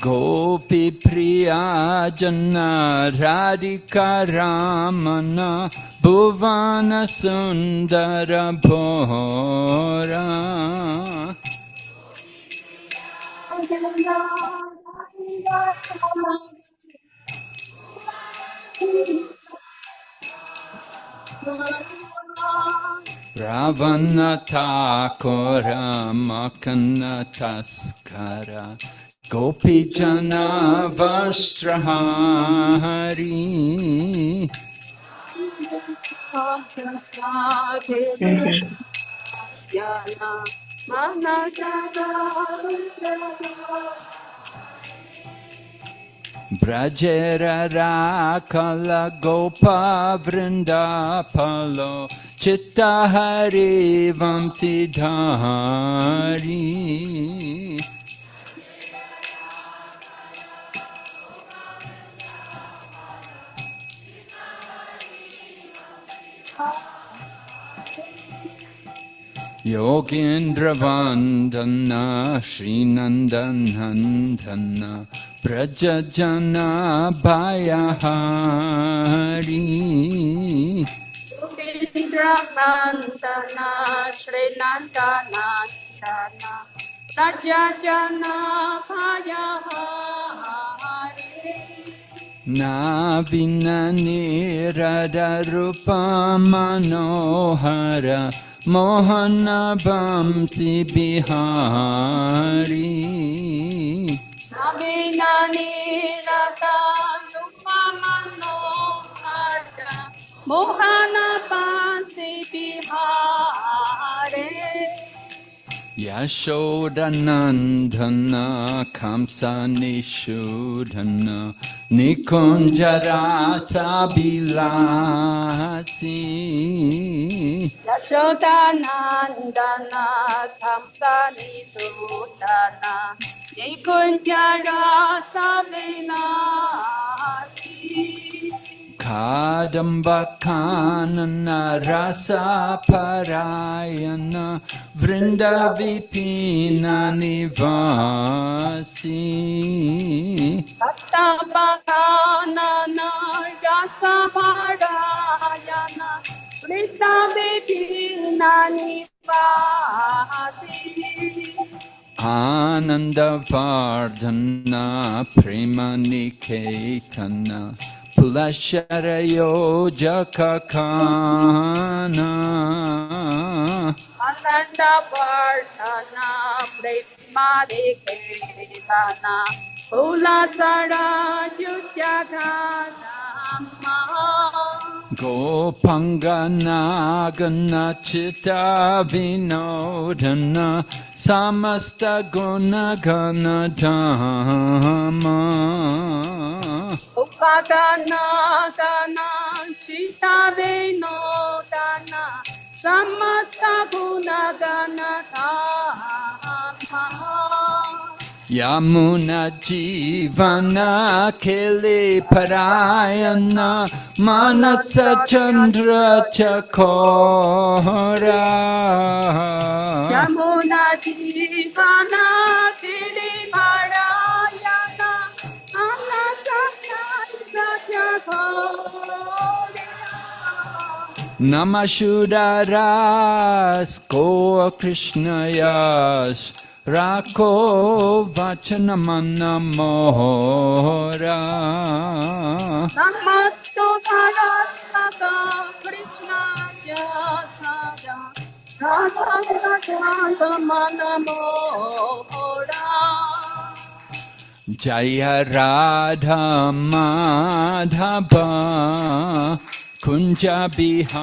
Gopi Priya Jana Radhika Ramana Bhuvana Sundara Bhora Ravana Thakura Makana Taskara Gopi Jana Vastrahari Brajera Rakala Gopa Vrindapalo Chittahari Vamsidhari Yogendra Vandana Srinandanandana Brajajana Bhayahari Yogendra Vandana Srinandanandana Brajajana Bhayahari Navinani Radha Rupa Manohara Mohana Vamsi Bihari Navinani Radha Rupa Manohara Mohana Vamsi Bihari Yashodanandana Kamsa Nishudana Nikunjarasa Bilasi Yashodanandana Kamsani Sudana Nikunjarasa Bilasi Kadamba Kanana Rasa Parayana Vrinda Vipina Nivasi Kattapakanana Rasa Parayana Vrinda Vipina Nivasi Ananda Vardhana Prema Niketana Pulasharayo Jakakana Ananda Vardhana Prema Ulasara Jujakana Gopangana Gana Chitta Vinodana Samasta Guna Gana Dhamma Upagana Gana Chitta Vinodana Samasta Guna Gana Dhamma Yamuna Jivana Kili Parayana Manasa Chandra Chakora Yamuna Jivana Kili Parayana Manasa Chandra Chakora Namashudaras Ko Krishna Yash Rako Vachanamana Mohora Namasto Dharasaka Krishna Jasada Jaya Radha Madhava Kunja Bihari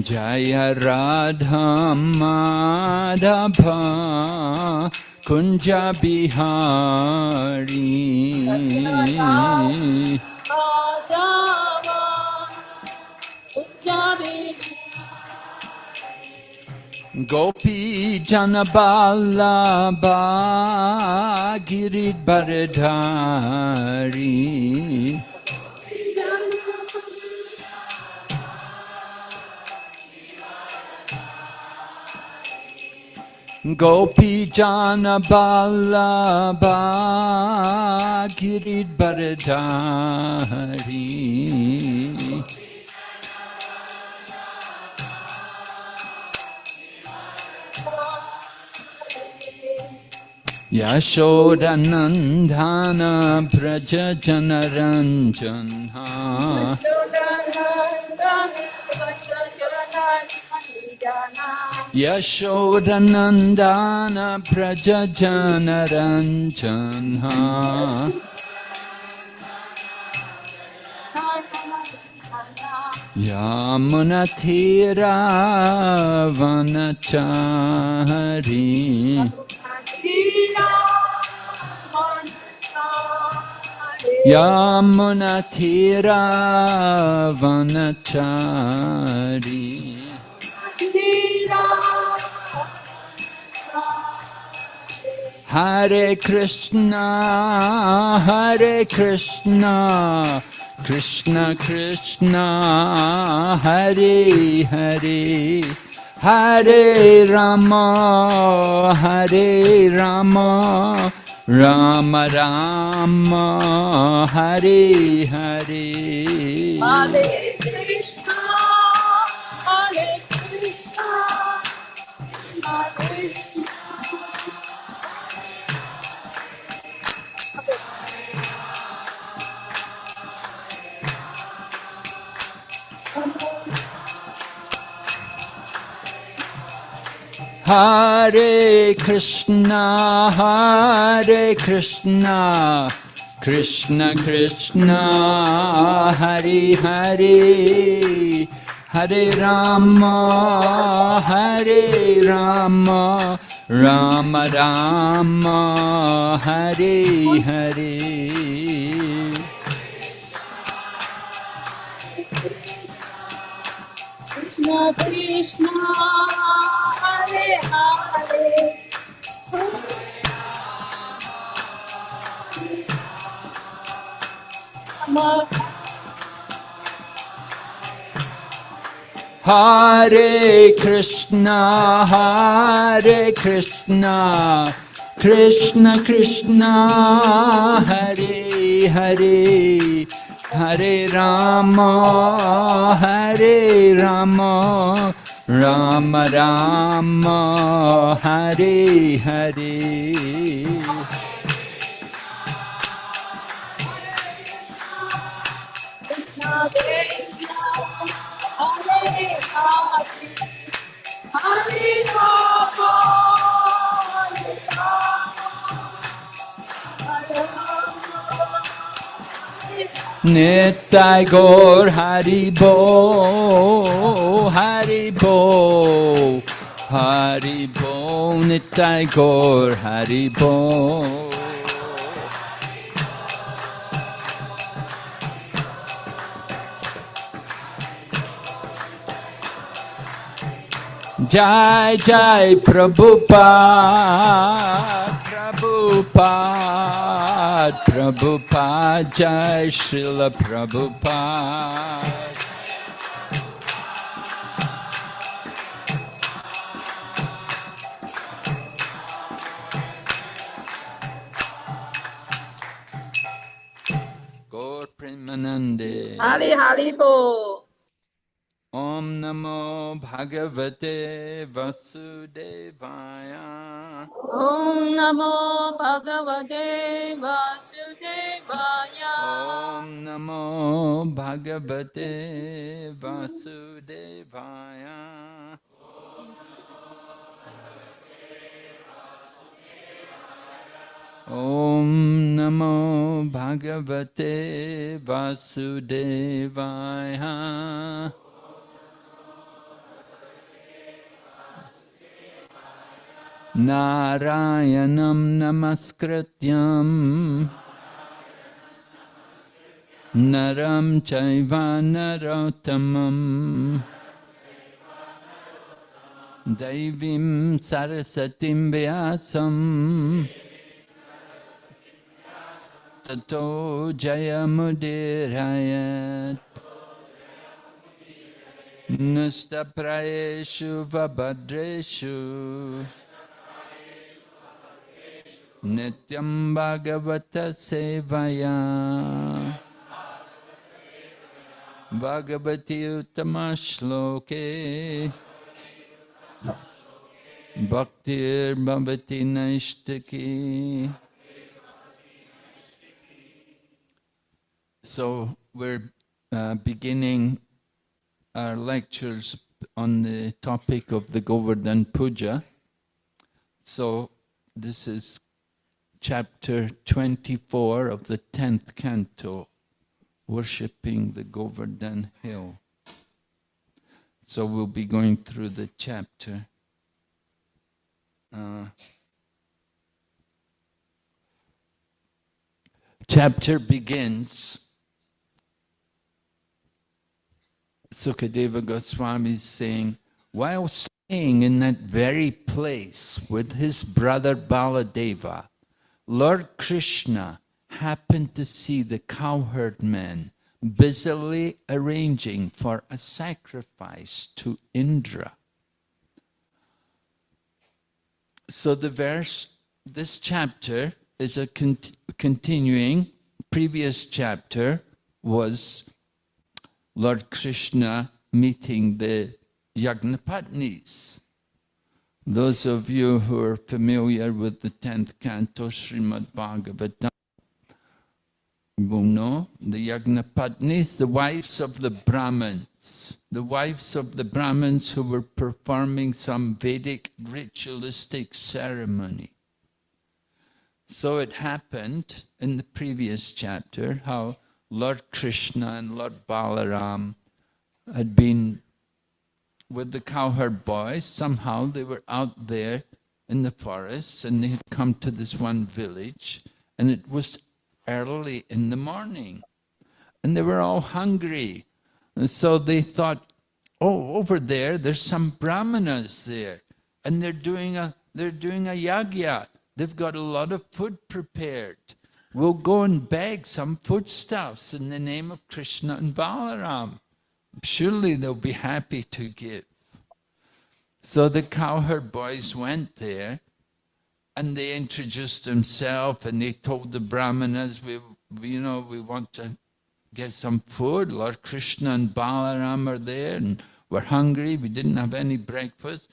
Jaya Radha Madhava Kunja Bihari Gopi Janaballabha Giridharadhari Gopi Janaballabha Giridharadhari Yashodanandana Braja Janaranjana Yashodanandana Braja Janaranjana Yamunatira Vanachari Yamunatira Vanachari Hare Krishna Krishna Krishna Hare Hare Hare Rama Rama Rama Hare Hare Hare Krishna Krishna Krishna Hare Krishna Krishna Krishna Hare Hare Hare Rama Rama Rama Hare Hare Krishna Krishna Hare Hare Hare Krishna Krishna Krishna Hare Hare Hare Rama Rama Rama Hare Hare Krishna Krishna Hare Hare Hare Rama Nitai Gaur Haribo Nitai Gaur Haribo Jai Jai Prabhupada Jai Srila Prabhupada Gaur Premanande Hare Hare Bo. Om Namo Bhagavate Vasudevaya. Om Namo Bhagavate Vasudevaya. Om Namo Bhagavate Vasudevaya. Om Namo Bhagavate Vasudevaya. Narayanam Namaskrityam Naram Chaiva Narottamam Daivim Sarasatim Vyasam Tato Jayamudirayat Nastaprayeshu Vabhadreshu Nityam Bhagavata Sevaya Bhagavati Uttama Shloke Bhaktir Bhavati Naishtaki. So we're beginning our lectures on the topic of the Govardhan Puja. So this is chapter 24 of the 10th canto, Worshipping the Govardhan Hill. So we'll be going through the chapter. Chapter begins, Sukadeva Goswami is saying, while staying in that very place with his brother Baladeva, Lord Krishna happened to see the cowherd men busily arranging for a sacrifice to Indra. So the verse, this chapter is a continuing. Previous chapter was Lord Krishna meeting the Yagnapatnis. Those of you who are familiar with the 10th canto Srimad Bhagavatam will know the Yagnapatnis, the wives of the Brahmins. The wives of the Brahmins who were performing some Vedic ritualistic ceremony. So it happened in the previous chapter how Lord Krishna and Lord Balaram had been with the cowherd boys. Somehow they were out there in the forests and they had come to this one village, and it was early in the morning and they were all hungry. And so they thought, oh, over there, there's some brahmanas there, and they're doing a yagya. They've got a lot of food prepared. We'll go and beg some foodstuffs in the name of Krishna and Balaram. Surely they'll be happy to give. So the cowherd boys went there, and they introduced themselves, and they told the brahmanas, we want to get some food. Lord Krishna and Balaram are there, and we're hungry. We didn't have any breakfast.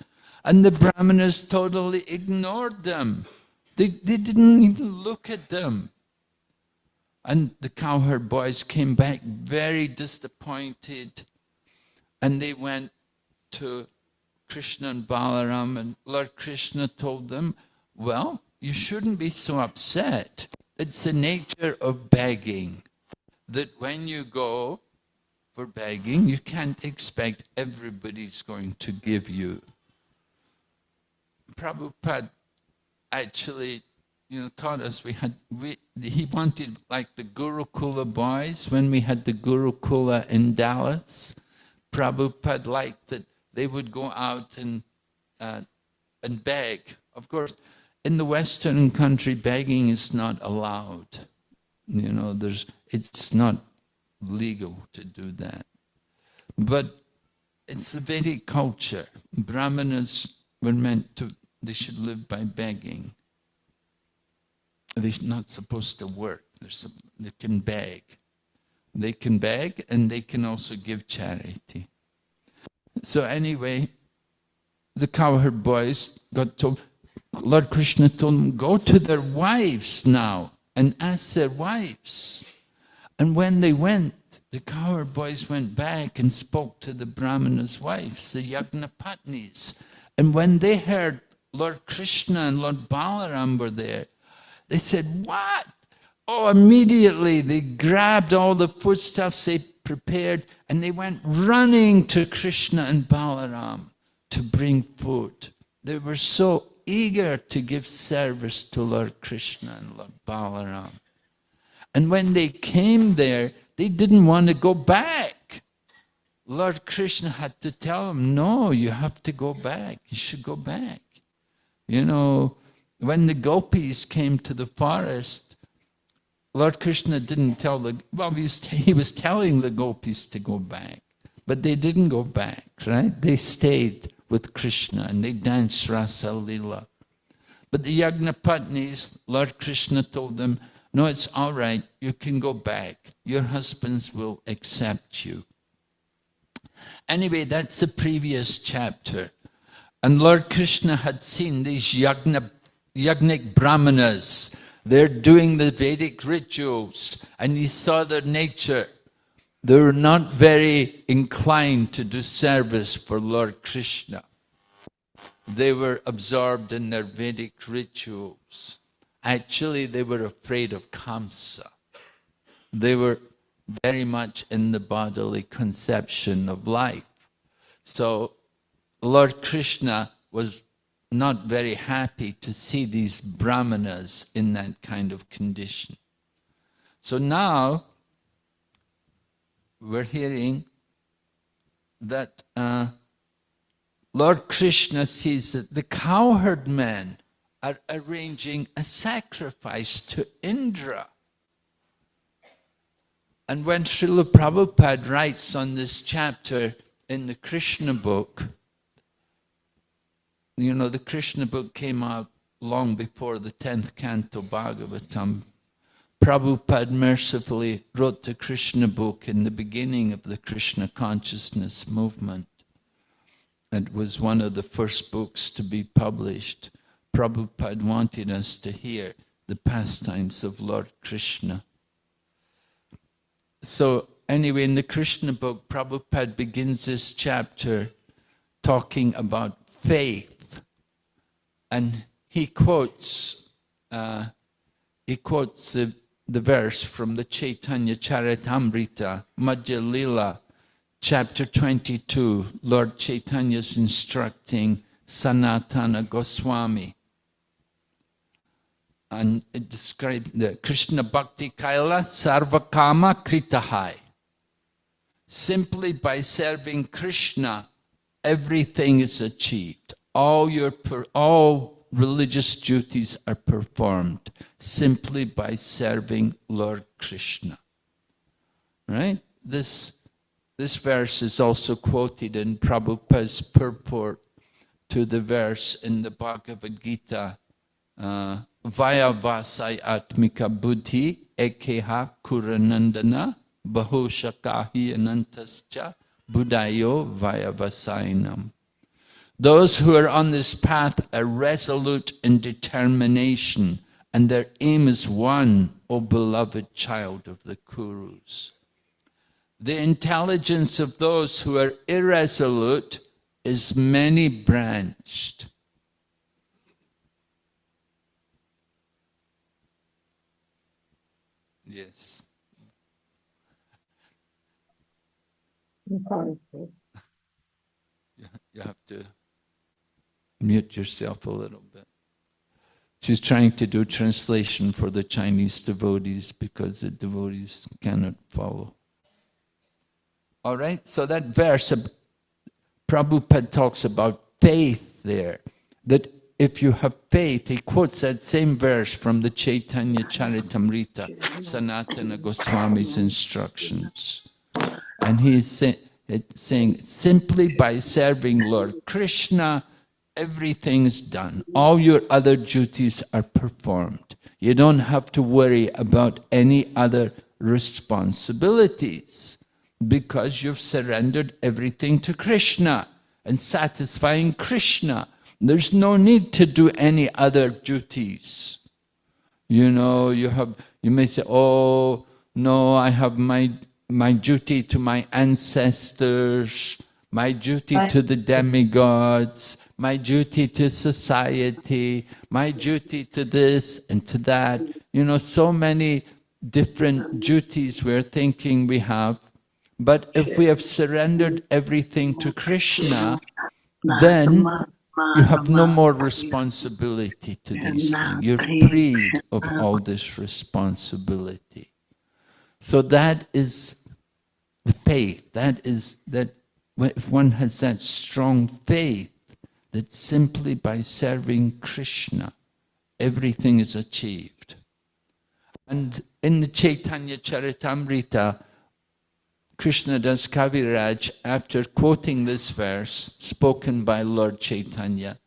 And the brahmanas totally ignored them. They didn't even look at them. And the cowherd boys came back very disappointed. And they went to Krishna and Balaram, and Lord Krishna told them, well, you shouldn't be so upset. It's the nature of begging, that when you go for begging, you can't expect everybody's going to give you. Prabhupada actually, taught us he wanted like the Gurukula boys when we had the Gurukula in Dallas. Prabhupada liked that they would go out and beg. Of course, in the Western country, begging is not allowed. It's not legal to do that. But it's the Vedic culture. Brahmanas were they should live by begging. They're not supposed to work. They can beg. They can beg, and they can also give charity. So anyway, the cowherd boys got told, Lord Krishna told them, go to their wives now and ask their wives. And when they went, the cowherd boys went back and spoke to the Brahmana's wives, the Yagnapatnis. And when they heard Lord Krishna and Lord Balaram were there, they said, what? Oh, immediately they grabbed all the foodstuffs they prepared and they went running to Krishna and Balaram to bring food. They were so eager to give service to Lord Krishna and Lord Balaram. And when they came there, they didn't want to go back. Lord Krishna had to tell them, no, you have to go back. You should go back. You know, when the gopis came to the forest, Lord Krishna didn't tell the, well, he was telling the gopis to go back, but they didn't go back, right? They stayed with Krishna and they danced Rasa Lila. But the Yagnapatnis, Lord Krishna told them, no, it's all right, you can go back. Your husbands will accept you. Anyway, that's the previous chapter. And Lord Krishna had seen these Yagnik Brahmanas. They're doing the Vedic rituals, and he saw their nature. They were not very inclined to do service for Lord Krishna. They were absorbed in their Vedic rituals. Actually, they were afraid of Kamsa. They were very much in the bodily conception of life. So Lord Krishna was not very happy to see these Brahmanas in that kind of condition. So now we're hearing that Lord Krishna sees that the cowherd men are arranging a sacrifice to Indra. And when Srila Prabhupada writes on this chapter in the Krishna book, you know, the Krishna book came out long before the 10th canto Bhagavatam. Prabhupada mercifully wrote the Krishna book in the beginning of the Krishna consciousness movement. It was one of the first books to be published. Prabhupada wanted us to hear the pastimes of Lord Krishna. So anyway, in the Krishna book, Prabhupada begins this chapter talking about faith. And he quotes the verse from the Chaitanya Charitamrita, Madhya Lila, chapter 22. Lord Chaitanya is instructing Sanatana Goswami. And it describes the Krishna Bhakti Kaila Sarvakama Kritahai. Simply by serving Krishna, everything is achieved. All religious duties are performed simply by serving Lord Krishna. Right? This verse is also quoted in Prabhupada's purport to the verse in the Bhagavad Gita, Vaya vasai atmika buddhi ekeha kuranandana bahushakahi anantascha buddhayo vaya vasainam. Those who are on this path are resolute in determination, and their aim is one, O beloved child of the Kurus. The intelligence of those who are irresolute is many-branched. Yes. You have to mute yourself a little bit. She's trying to do translation for the Chinese devotees because the devotees cannot follow. All right, so that verse, Prabhupada talks about faith there. That if you have faith, he quotes that same verse from the Chaitanya Charitamrita, Sanatana Goswami's instructions. And he's saying, simply by serving Lord Krishna, everything is done. All your other duties are performed. You don't have to worry about any other responsibilities because you've surrendered everything to Krishna. and satisfying Krishna. There's no need to do any other duties. You know, you may say, oh, no, I have my duty to my ancestors, my duty to the demigods, my duty to society, my duty to this and to that. You know, so many different duties we're thinking we have. But if we have surrendered everything to Krishna, then you have no more responsibility to these things. You're freed of all this responsibility. So that is the faith. That is that if one has that strong faith, that simply by serving Krishna, everything is achieved. And in the Chaitanya Charitamrita, Krishnadas Kaviraj, after quoting this verse spoken by Lord Chaitanya,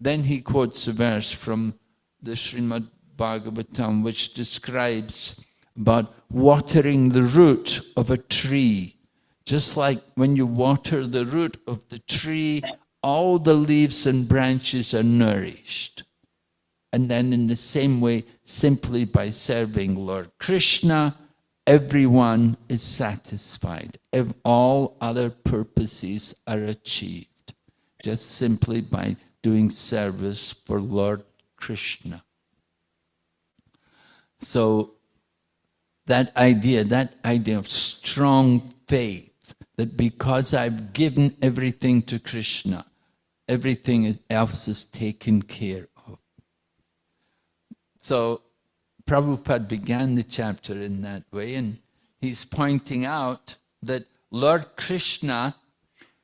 then he quotes a verse from the Srimad Bhagavatam which describes about watering the root of a tree. Just like when you water the root of the tree, all the leaves and branches are nourished. And then in the same way, simply by serving Lord Krishna, everyone is satisfied. All other purposes are achieved, just simply by doing service for Lord Krishna. So that idea of strong faith, that because I've given everything to Krishna, everything else is taken care of. So Prabhupada began the chapter in that way, and he's pointing out that Lord Krishna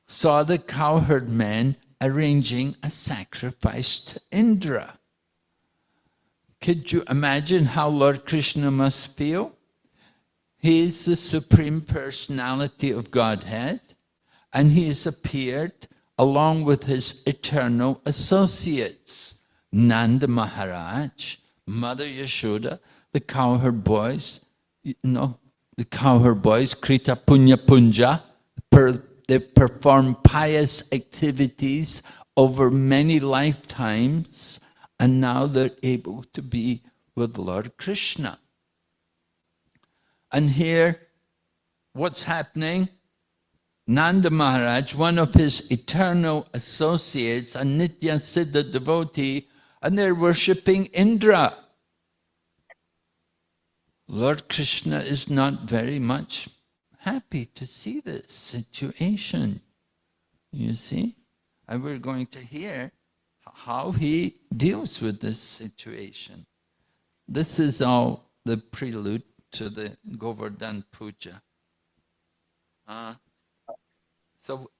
saw the cowherd men arranging a sacrifice to Indra. Could you imagine how Lord Krishna must feel? He is the Supreme Personality of Godhead, and he has appeared along with his eternal associates, Nanda Maharaj, Mother Yashoda, the cowherd boys, the cowherd boys, Krita Punya Punja, they perform pious activities over many lifetimes, and now they're able to be with Lord Krishna. And here, what's happening? Nanda Maharaj, one of his eternal associates, a Nitya Siddha devotee, and they're worshipping Indra. Lord Krishna is not very much happy to see this situation, you see? And we're going to hear how he deals with this situation. This is all the prelude to the Govardhan Puja. So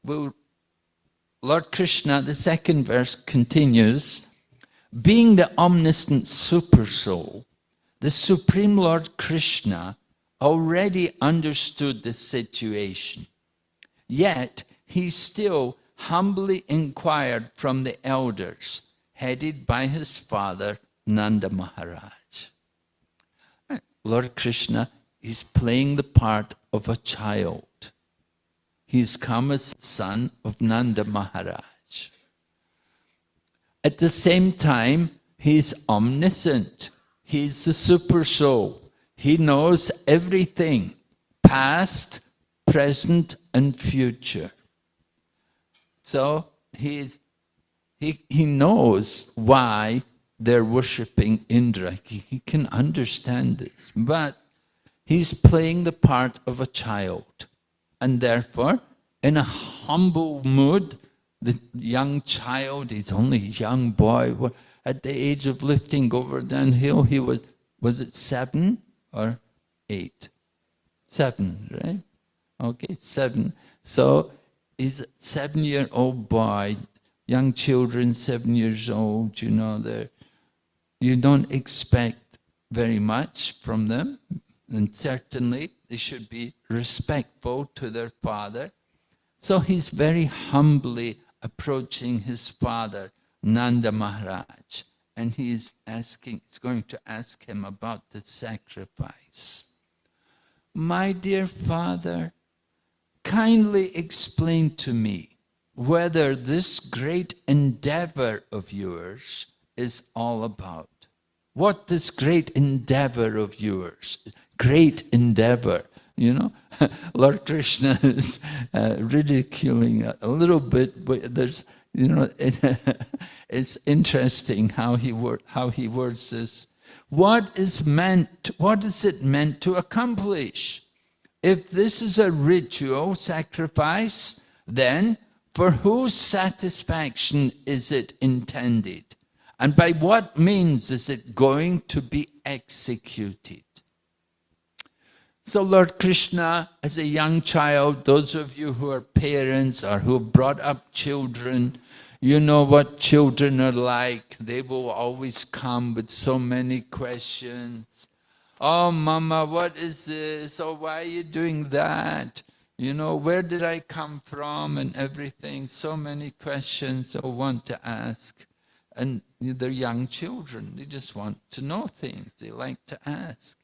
Lord Krishna, the second verse continues, being the omniscient super soul, the Supreme Lord Krishna already understood the situation. Yet he still humbly inquired from the elders, headed by his father, Nanda Maharaj. Lord Krishna is playing the part of a child. He's come as the son of Nanda Maharaj. At the same time, he's omniscient. He's the super soul. He knows everything, past, present, and future. So he knows why they're worshipping Indra. He can understand this. But he's playing the part of a child. And therefore, in a humble mood, the young child, he's only a young boy. At the age of lifting Govardhan Hill, he was it 7 or 8? 7, right? Okay, 7. So he's a 7-year-old boy. Young children, 7 years old, you don't expect very much from them. And certainly they should be respectful to their father. So he's very humbly approaching his father, Nanda Maharaj, and he's going to ask him about the sacrifice. My dear father, kindly explain to me whether this great endeavor of yours is all about. What this great endeavor of yours, great endeavor, you know, Lord Krishna is ridiculing a little bit, but there's, you know, it's interesting how he words this. What is it meant to accomplish? If this is a ritual sacrifice, then for whose satisfaction is it intended? And by what means is it going to be executed? So Lord Krishna, as a young child, those of you who are parents or who have brought up children, you know what children are like. They will always come with so many questions. Oh, Mama, what is this? Oh, why are you doing that? You know, where did I come from and everything? So many questions they'll want to ask. And they're young children. They just want to know things. They like to ask.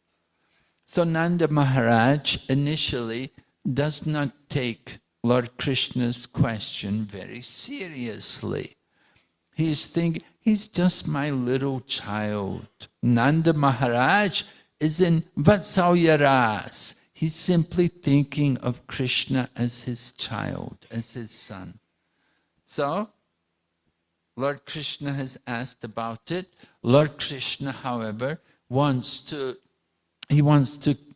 So Nanda Maharaj initially does not take Lord Krishna's question very seriously. He's thinking, he's just my little child. Nanda Maharaj is in Vatsalya Ras. He's simply thinking of Krishna as his child, as his son. So, Lord Krishna has asked about it. Lord Krishna, however, wants to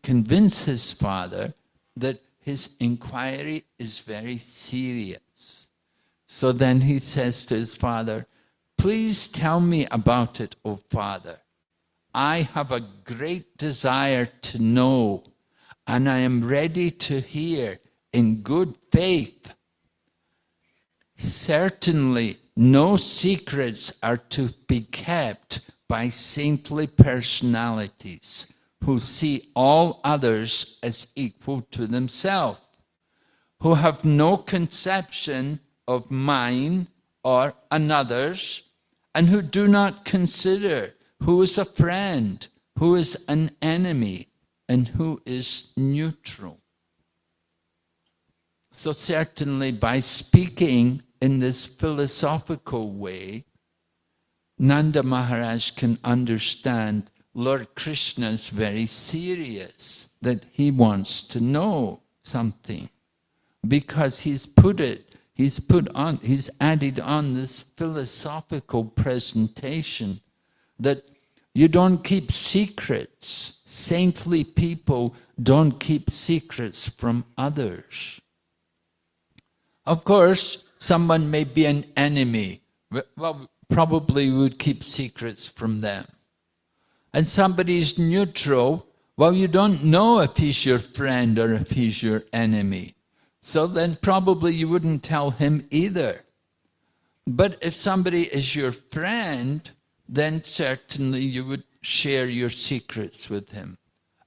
convince his father that his inquiry is very serious. So then he says to his father, please tell me about it, O father. I have a great desire to know, and I am ready to hear in good faith. Certainly, no secrets are to be kept by saintly personalities who see all others as equal to themselves, who have no conception of mine or another's, and who do not consider who is a friend, who is an enemy, and who is neutral. So certainly by speaking in this philosophical way, Nanda Maharaj can understand Lord Krishna is very serious, that he wants to know something, because he's added on this philosophical presentation that you don't keep secrets. Saintly people don't keep secrets from others. Of course, someone may be an enemy. Well, probably we would keep secrets from them. And somebody is neutral, well, you don't know if he's your friend or if he's your enemy. So then probably you wouldn't tell him either. But if somebody is your friend, then certainly you would share your secrets with him.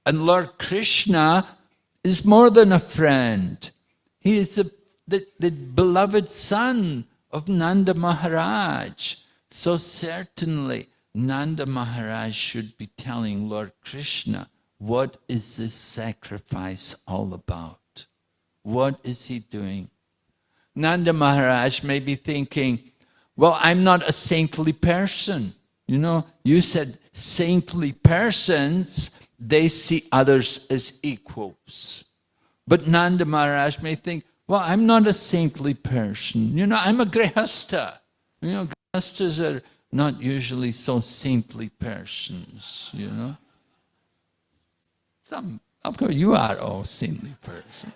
And Lord Krishna is more than a friend. He is the beloved son of Nanda Maharaj. So certainly Nanda Maharaj should be telling Lord Krishna, what is this sacrifice all about? What is he doing? Nanda Maharaj may be thinking, well, I'm not a saintly person. You know, you said saintly persons, they see others as equals. But Nanda Maharaj may think, well, I'm not a saintly person. You know, I'm a grihastha. You know, grihasthas are not usually so saintly persons, you know. Some, of course, you are all saintly persons,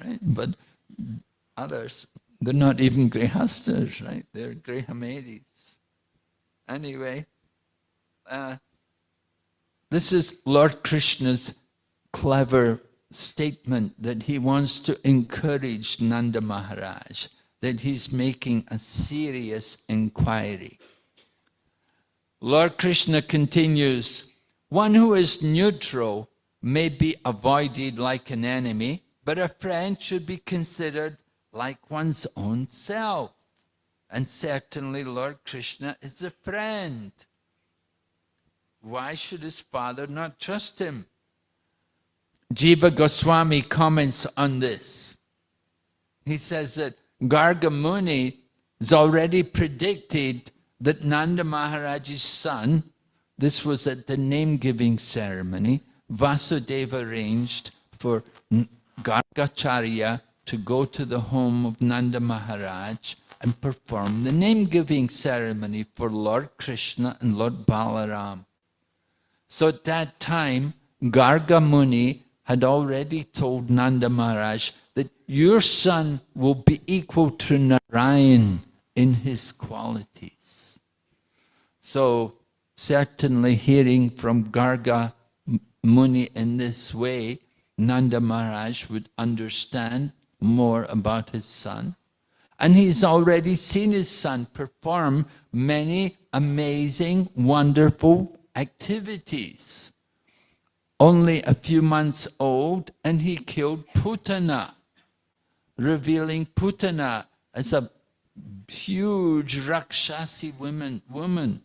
right? But others, they're not even grihasthas, right? They're grihamadis. Anyway, this is Lord Krishna's clever statement that he wants to encourage Nanda Maharaj, that he's making a serious inquiry. Lord Krishna continues, one who is neutral may be avoided like an enemy, but a friend should be considered like one's own self. And certainly Lord Krishna is a friend. Why should his father not trust him? Jiva Goswami comments on this. He says that Garga Muni has already predicted that Nanda Maharaj's son, this was at the name-giving ceremony, Vasudeva arranged for Gargacharya to go to the home of Nanda Maharaj and perform the name-giving ceremony for Lord Krishna and Lord Balaram. So at that time, Garga Muni had already told Nanda Maharaj that your son will be equal to Narayan in his qualities. So certainly hearing from Garga Muni in this way, Nanda Maharaj would understand more about his son. And he's already seen his son perform many amazing, wonderful activities. Only a few months old, and he killed Putana, revealing Putana as a huge Rakshasi woman.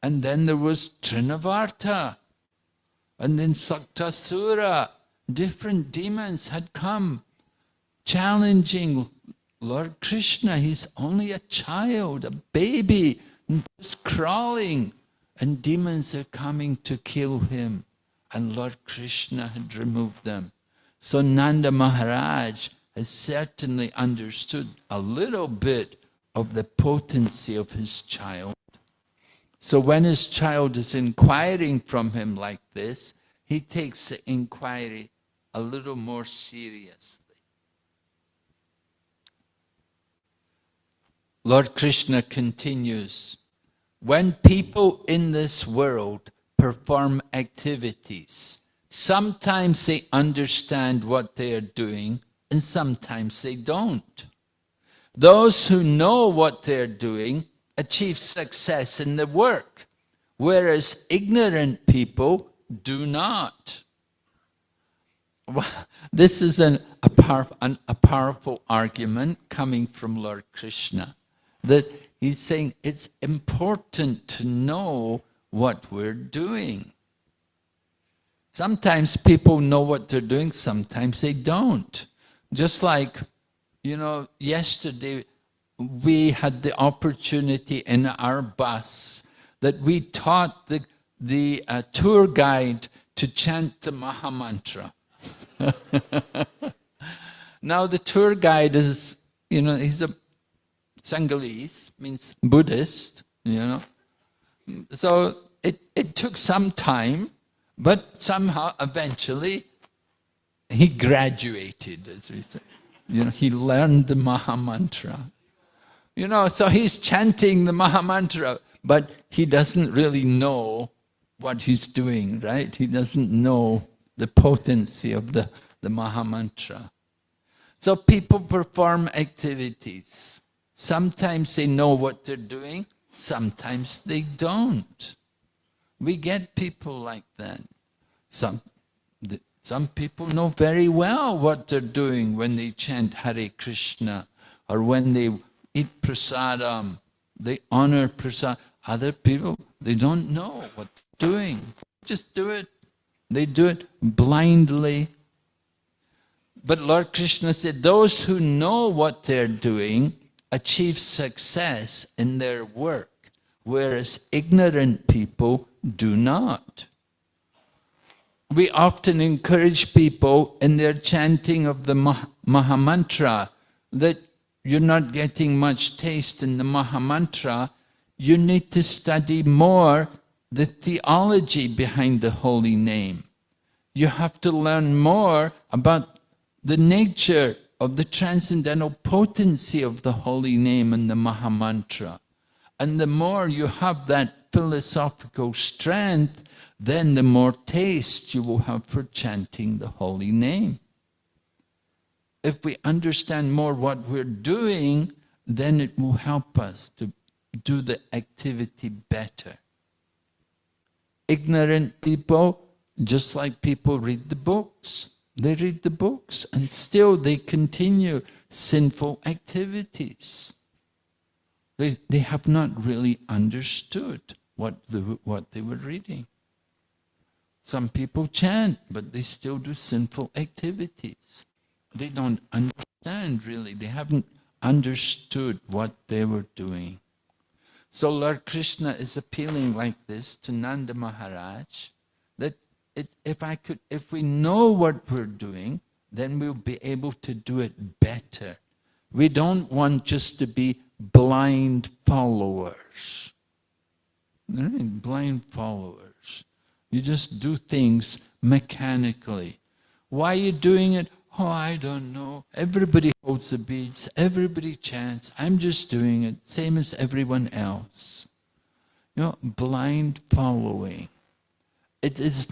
And then there was Trinavarta, and then Saktasura. Different demons had come, challenging Lord Krishna. He's only a child, a baby, just crawling, and demons are coming to kill him. And Lord Krishna had removed them. So Nanda Maharaj has certainly understood a little bit of the potency of his child. So when his child is inquiring from him like this, he takes the inquiry a little more seriously. Lord Krishna continues, when people in this world perform activities, sometimes they understand what they are doing and sometimes they don't. Those who know what they're doing achieve success in the work, whereas ignorant people do not. Well, this is a powerful argument coming from Lord Krishna, that he's saying it's important to know what we're doing. Sometimes people know what they're doing, sometimes they don't. Just like, you know, yesterday we had the opportunity in our bus that we taught the tour guide to chant the Mahamantra. Now the tour guide is, you know, he's a Sangalese, means Buddhist, you know. So it took some time, but somehow eventually he graduated, as we say. You know, he learned the Mahamantra. You know, so he's chanting the Mahamantra, but he doesn't really know what he's doing, right? He doesn't know the potency of the Mahamantra. So people perform activities. Sometimes they know what they're doing, sometimes they don't. We get people like that. Some people know very well what they're doing when they chant Hare Krishna, or when they eat prasadam, they honor prasad. Other people, they don't know what they're doing. Just do it. They do it blindly. But Lord Krishna said, those who know what they're doing achieve success in their work, whereas ignorant people do not. We often encourage people in their chanting of the Mahamantra that you're not getting much taste in the Mahamantra. You need to study more the theology behind the holy name. You have to learn more about the nature of the transcendental potency of the holy name and the Mahamantra. And the more you have that philosophical strength, then the more taste you will have for chanting the holy name. If we understand more what we're doing, then it will help us to do the activity better. Ignorant people, just like people read the books, they read the books and still they continue sinful activities. They have not really understood what they were reading. Some people chant, but they still do sinful activities. They don't understand really. They haven't understood what they were doing. So Lord Krishna is appealing like this to Nanda Maharaj, that if we know what we're doing, then we'll be able to do it better. We don't want just to be blind followers. Right? Blind followers. You just do things mechanically. Why are you doing it? Oh, I don't know. Everybody holds the beads. Everybody chants. I'm just doing it, same as everyone else. You know, blind following. This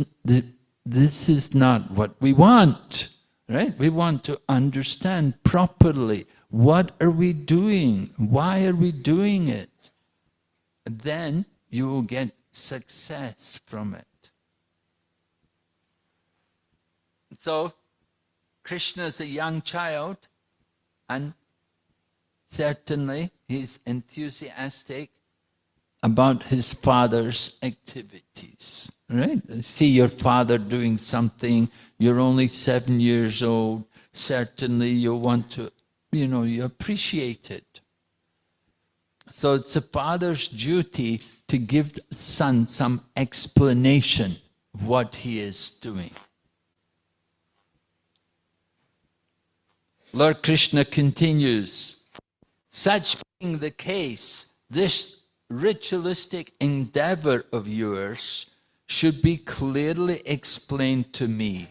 is not what we want, right? We want to understand properly. What are we doing? Why are we doing it? Then you will get success from it. So, Krishna is a young child, and certainly he's enthusiastic about his father's activities, right? See your father doing something, you're only 7 years old, certainly you want to, you appreciate it. So it's a father's duty to give the son some explanation of what he is doing. Lord Krishna continues, such being the case, this ritualistic endeavor of yours should be clearly explained to me.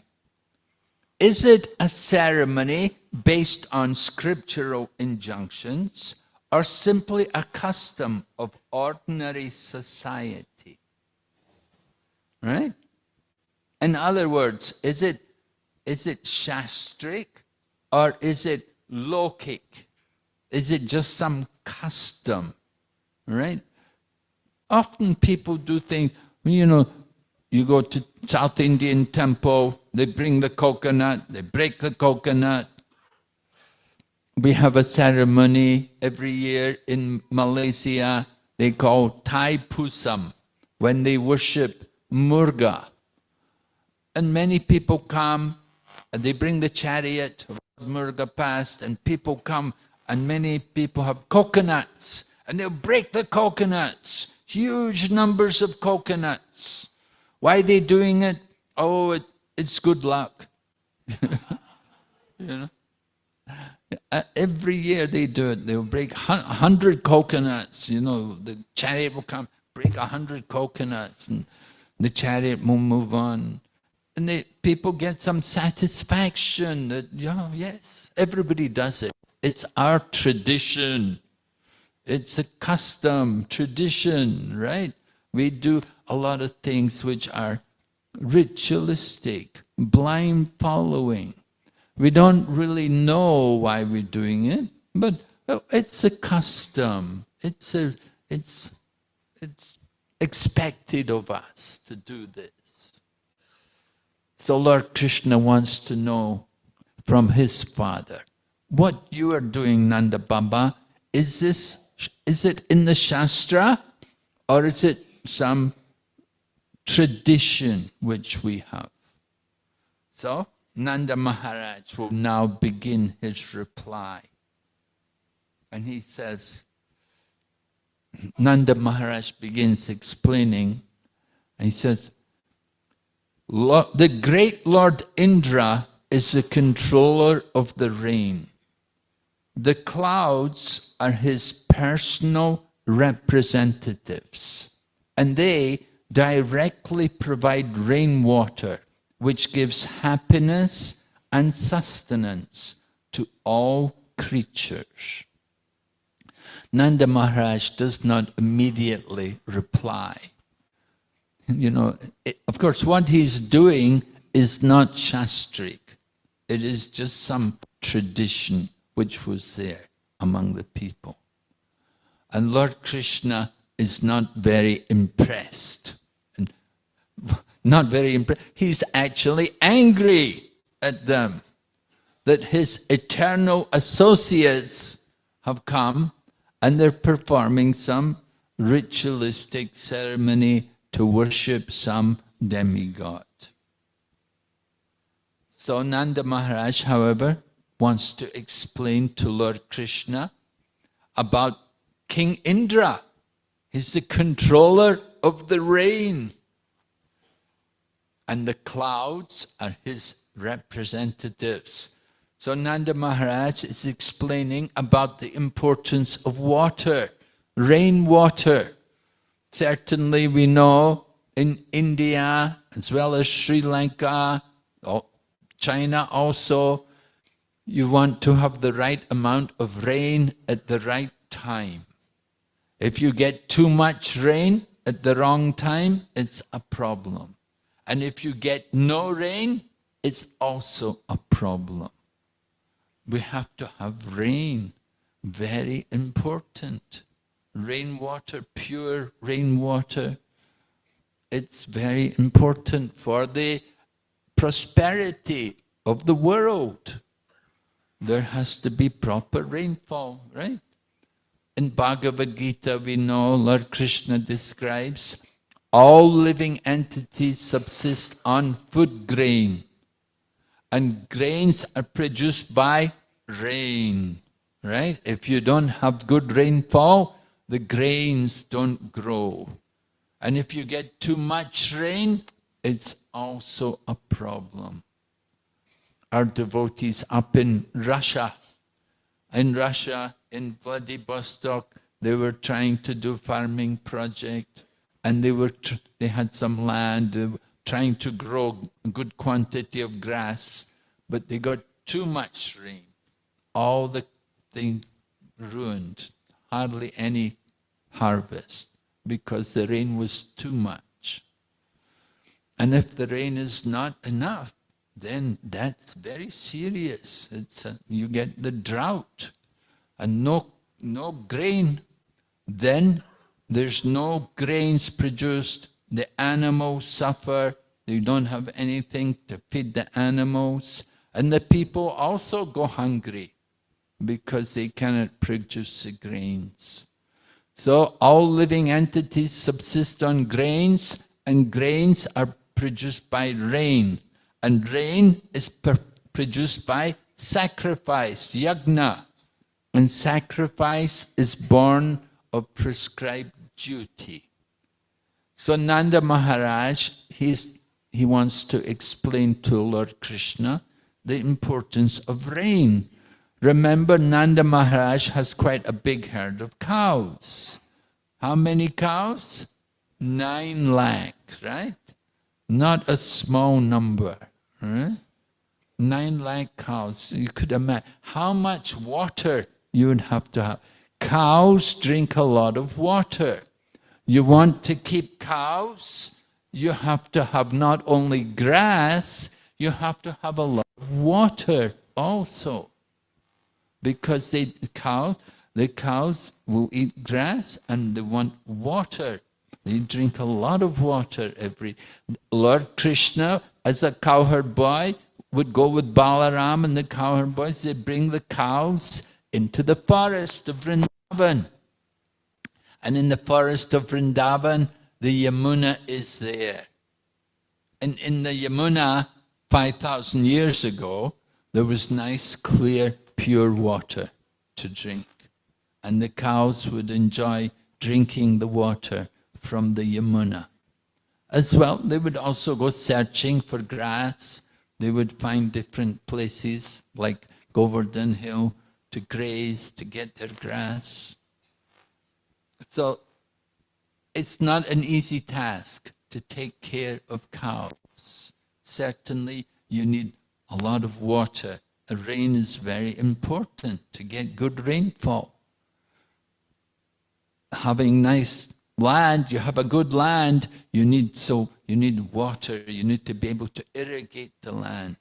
Is it a ceremony based on scriptural injunctions, or simply a custom of ordinary society? Right? In other words, is it shastric, or is it lokic? Is it just some custom? Right? Often people do things, you go to South Indian temple, they bring the coconut, they break the coconut. We have a ceremony every year in Malaysia, they call Thai Pusam, when they worship Murga. And many people come, and they bring the chariot of Murga past, and people come, and many people have coconuts, and they'll break the coconuts, huge numbers of coconuts. Why are they doing it? Oh, it's good luck. Every year they do it. They'll break 100 coconuts. The chariot will come, break 100 coconuts, and the chariot will move on. And people get some satisfaction that, yes, everybody does it. It's our tradition. It's a custom, tradition, right? We do a lot of things which are ritualistic, blind following. We don't really know why we're doing it, but it's a custom. It's expected of us to do this. So Lord Krishna wants to know from his father, what you are doing, Nanda Baba, is it in the Shastra, or is it some tradition which we have? So Nanda Maharaj will now begin his reply. And he says, Nanda Maharaj begins explaining, and he says, the great Lord Indra is the controller of the rain. The clouds are his personal representatives, and they directly provide rainwater, which gives happiness and sustenance to all creatures. Nanda Maharaj does not immediately reply. Of course, what he's doing is not shastric. It is just some tradition which was there among the people. And Lord Krishna is not very impressed. Not very impressed. He's actually angry at them that his eternal associates have come and they're performing some ritualistic ceremony to worship some demigod. So Nanda Maharaj, however, wants to explain to Lord Krishna about King Indra. He's the controller of the rain. And the clouds are his representatives. So Nanda Maharaj is explaining about the importance of water, rainwater. Certainly we know in India, as well as Sri Lanka, China also, you want to have the right amount of rain at the right time. If you get too much rain at the wrong time, it's a problem. And if you get no rain, it's also a problem. We have to have rain, very important. Rainwater, pure rainwater. It's very important for the prosperity of the world. There has to be proper rainfall, right? In Bhagavad Gita, we know Lord Krishna describes all living entities subsist on food grain, and grains are produced by rain, right? If you don't have good rainfall, the grains don't grow. And if you get too much rain, it's also a problem. Our devotees up in Russia, in Vladivostok, they were trying to do farming project, and they had some land, they were trying to grow a good quantity of grass, but they got too much rain. All the thing ruined, hardly any harvest, because the rain was too much. And if the rain is not enough, then that's very serious. You get the drought and no grain. Then there's no grains produced. The animals suffer. They don't have anything to feed the animals. And the people also go hungry because they cannot produce the grains. So all living entities subsist on grains, and grains are produced by rain. And rain is produced by sacrifice, yajna. And sacrifice is born of prescribed duty. So Nanda Maharaj, he wants to explain to Lord Krishna the importance of rain. Remember, Nanda Maharaj has quite a big herd of cows. How many cows? 9 lakhs, right? Not a small number. Right? 9 lakh cows. You could imagine how much water you would have to have. Cows drink a lot of water. You want to keep cows, you have to have not only grass, you have to have a lot of water also. Because the cows will eat grass and they want water. They drink a lot of water Lord Krishna, as a cowherd boy, would go with Balaram and the cowherd boys. They bring the cows into the forest of Vrindavan. And in the forest of Vrindavan, the Yamuna is there. And in the Yamuna, 5,000 years ago, there was nice, clear, pure water to drink. And the cows would enjoy drinking the water from the Yamuna. As well, they would also go searching for grass. They would find different places like Govardhan Hill to graze, to get their grass. So it's not an easy task to take care of cows. Certainly you need a lot of water. Rain is very important to get good rainfall. Having nice land, you have a good land, you need water, you need to be able to irrigate the land.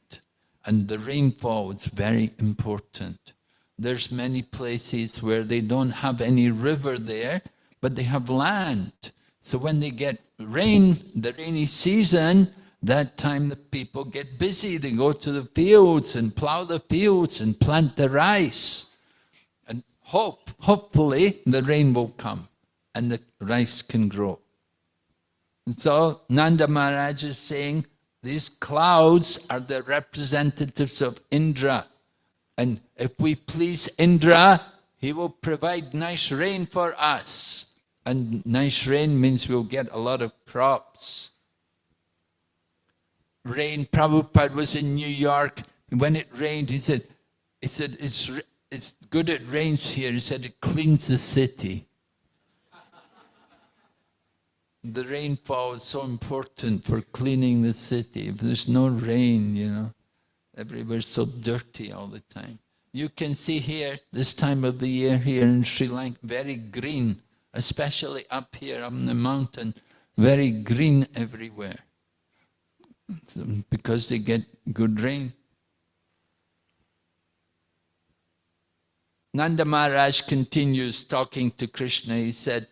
And the rainfall is very important. There's many places where they don't have any river there, but they have land. So when they get rain, the rainy season, that time the people get busy. They go to the fields and plow the fields and plant the rice. And hopefully the rain will come and the rice can grow. And so Nanda Maharaj is saying, these clouds are the representatives of Indra. And if we please Indra, he will provide nice rain for us. And nice rain means we'll get a lot of crops. Rain, Prabhupada was in New York. When it rained, he said it's good it rains here. He said it cleans the city. The rainfall is so important for cleaning the city. If there's no rain, you know, everywhere's so dirty all the time. You can see here, this time of the year here in Sri Lanka, very green, especially up here on the mountain, very green everywhere, because they get good rain. Nanda Maharaj continues talking to Krishna. He said,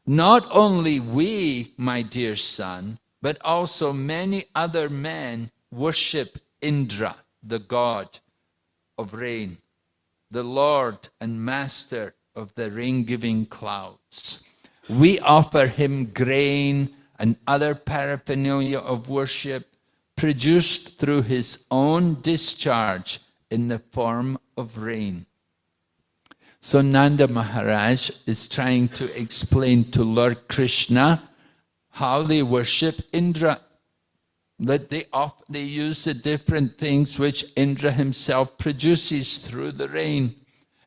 "Not only we, my dear son, but also many other men worship Indra, the god of rain, the Lord and master of the rain-giving clouds. We offer him grain and other paraphernalia of worship produced through his own discharge in the form of rain." So Nanda Maharaj is trying to explain to Lord Krishna how they worship Indra, that they use the different things which Indra himself produces through the rain.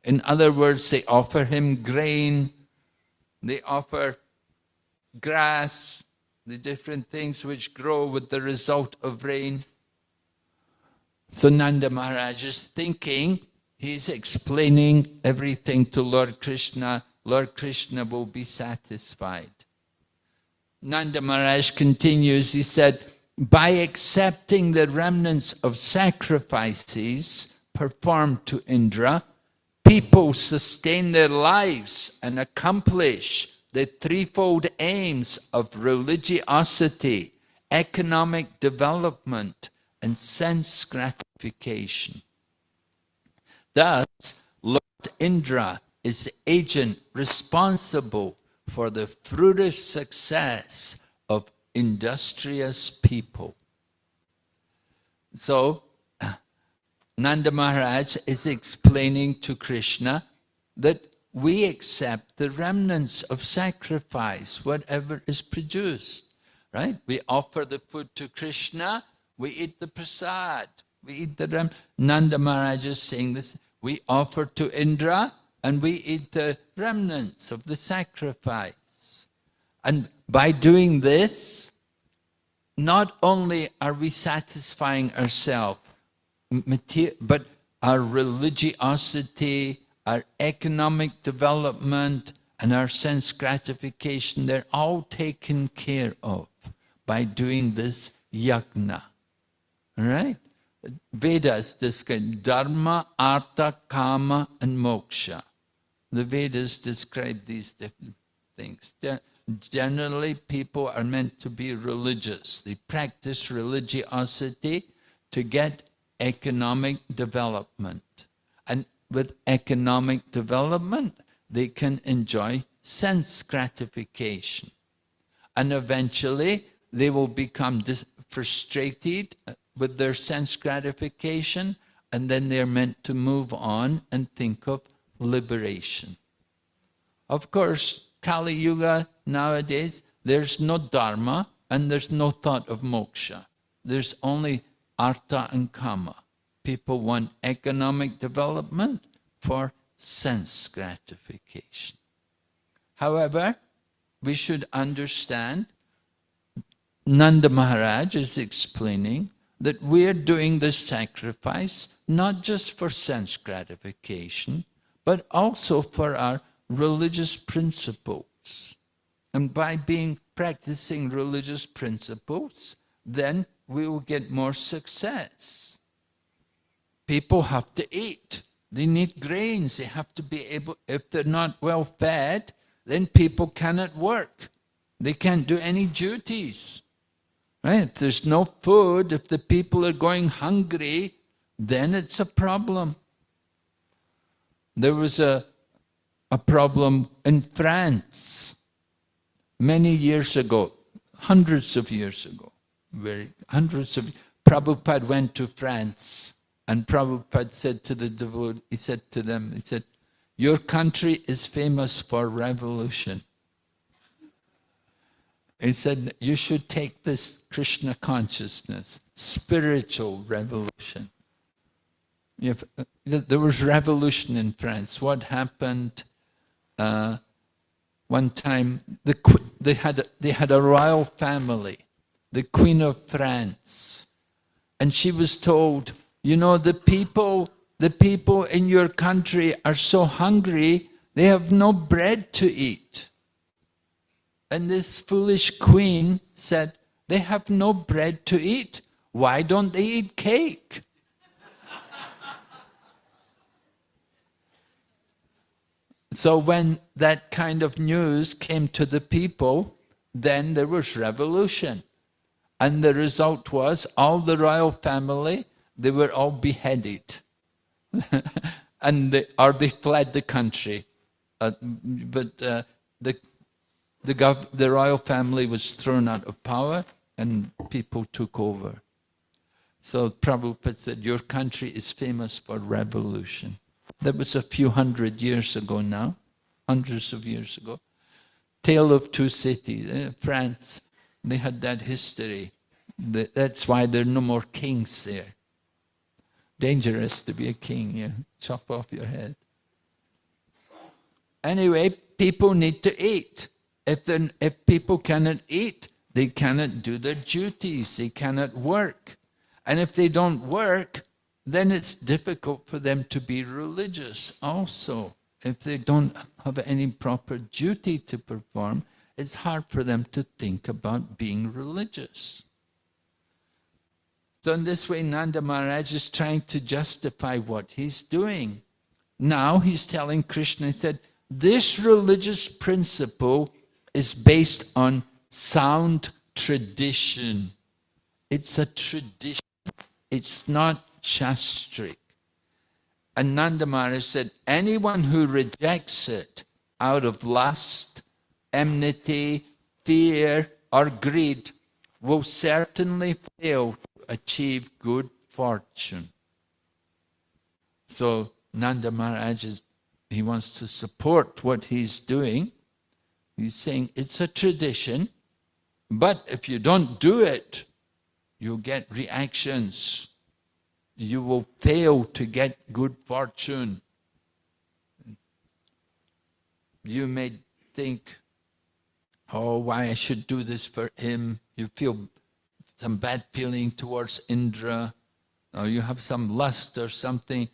In other words, they offer him grain, they offer grass, the different things which grow with the result of rain. So Nanda Maharaj is thinking, he's explaining everything to Lord Krishna. Lord Krishna will be satisfied. Nanda Maharaj continues, he said, "By accepting the remnants of sacrifices performed to Indra, people sustain their lives and accomplish the threefold aims of religiosity, economic development, and sense gratification. Thus, Lord Indra is the agent responsible for the fruitive success of industrious people." So, Nanda Maharaj is explaining to Krishna that we accept the remnants of sacrifice, whatever is produced, right? We offer the food to Krishna, we eat the prasad, we eat the remnants. Nanda Maharaj is saying this, we offer to Indra and we eat the remnants of the sacrifice. And by doing this, not only are we satisfying ourselves, but our religiosity, our economic development, and our sense gratification, they're all taken care of by doing this yajna. All right? Vedas describe dharma, artha, kama, and moksha. The Vedas describe these different things. Generally, people are meant to be religious. They practice religiosity to get economic development. And with economic development, they can enjoy sense gratification. And eventually, they will become frustrated with their sense gratification, and then they're meant to move on and think of liberation. Of course, Kali Yuga nowadays, there's no dharma and there's no thought of moksha. There's only artha and kama. People want economic development for sense gratification. However, we should understand, Nanda Maharaj is explaining that we're doing this sacrifice not just for sense gratification, but also for our religious principles. And by practicing religious principles, then we will get more success. People have to eat. They need grains. They have to be able, if they're not well fed, then people cannot work. They can't do any duties. Right? If there's no food, if the people are going hungry, then it's a problem. There was a problem in France many years ago, hundreds of years ago. Prabhupada went to France And Prabhupada said to the devotee, he said to them, he said, your country is famous for revolution. He said, you should take this Krishna consciousness, spiritual revolution. There was revolution in France. What happened? One time, they had a royal family, the Queen of France, and she was told, you know, the people in your country are so hungry, they have no bread to eat. And this foolish queen said, they have no bread to eat. Why don't they eat cake? So when that kind of news came to the people, then there was revolution. And the result was all the royal family, they were all beheaded. And they fled the country. The royal family was thrown out of power and people took over. So Prabhupada said, your country is famous for revolution. That was a few hundred years ago now, hundreds of years ago. Tale of two cities. France, they had that history. That's why there are no more kings there. Dangerous to be a king, you chop off your head. Anyway, people need to eat. If people cannot eat, they cannot do their duties, they cannot work. And if they don't work, then it's difficult for them to be religious also. If they don't have any proper duty to perform, it's hard for them to think about being religious. So in this way, Nanda Maharaj is trying to justify what he's doing. Now he's telling Krishna, he said, this religious principle is based on sound tradition. It's a tradition. It's not shastric. And Nanda Maharaj said, anyone who rejects it out of lust, enmity, fear, or greed will certainly fail to achieve good fortune. So Nanda Maharaj he wants to support what he's doing. He's saying it's a tradition, but if you don't do it, you'll get reactions. You will fail to get good fortune. You may think, oh, why I should do this for him. You feel some bad feeling towards Indra, or you have some lust or something.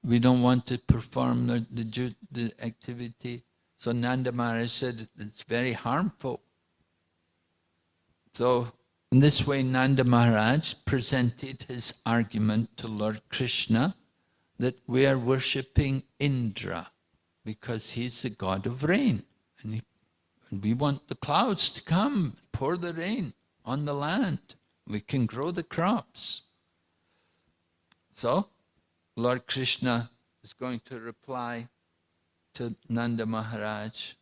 We don't want to perform the activity. So Nanda Maharaj said it's very harmful. So in this way, Nanda Maharaj presented his argument to Lord Krishna that we are worshipping Indra because he's the god of rain. And we want the clouds to come, pour the rain on the land. We can grow the crops. So Lord Krishna is going to reply to Nanda Maharaj.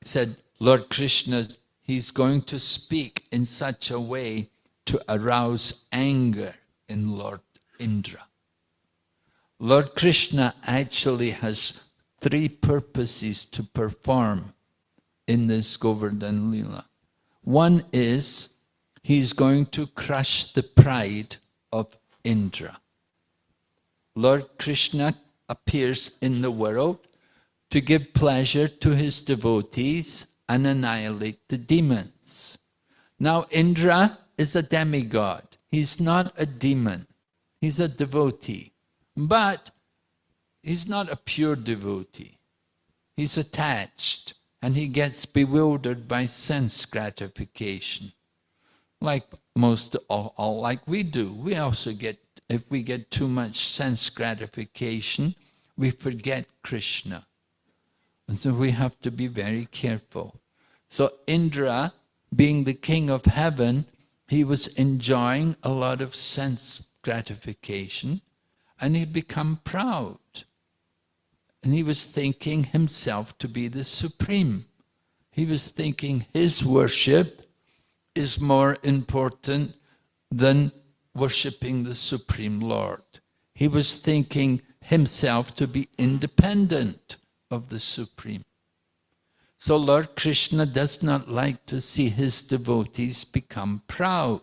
He said, Lord Krishna, he's going to speak in such a way to arouse anger in Lord Indra. Lord Krishna actually has three purposes to perform in this Govardhan Lila. One is he's going to crush the pride of Indra. Lord Krishna appears in the world to give pleasure to his devotees and annihilate the demons. Now Indra is a demigod. He's not a demon. He's a devotee. But he's not a pure devotee. He's attached and he gets bewildered by sense gratification. Like all like we do. We also get, if we get too much sense gratification, we forget Krishna. And so we have to be very careful. So Indra, being the king of heaven, he was enjoying a lot of sense gratification and he'd become proud. And he was thinking himself to be the supreme. He was thinking his worship is more important than worshipping the Supreme Lord. He was thinking himself to be independent of the Supreme. So Lord Krishna does not like to see his devotees become proud.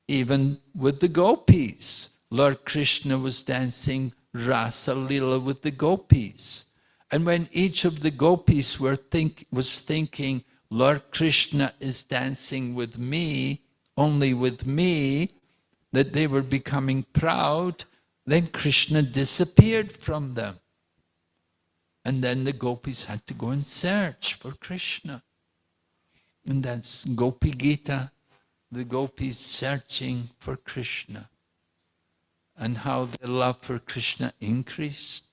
Even with the gopis, Lord Krishna was dancing Rasa Lila with the gopis. And when each of the gopis was thinking, Lord Krishna is dancing with me, only with me, that they were becoming proud, then Krishna disappeared from them. And then the gopis had to go and search for Krishna. And that's Gopi Gita, the gopis searching for Krishna. And how their love for Krishna increased.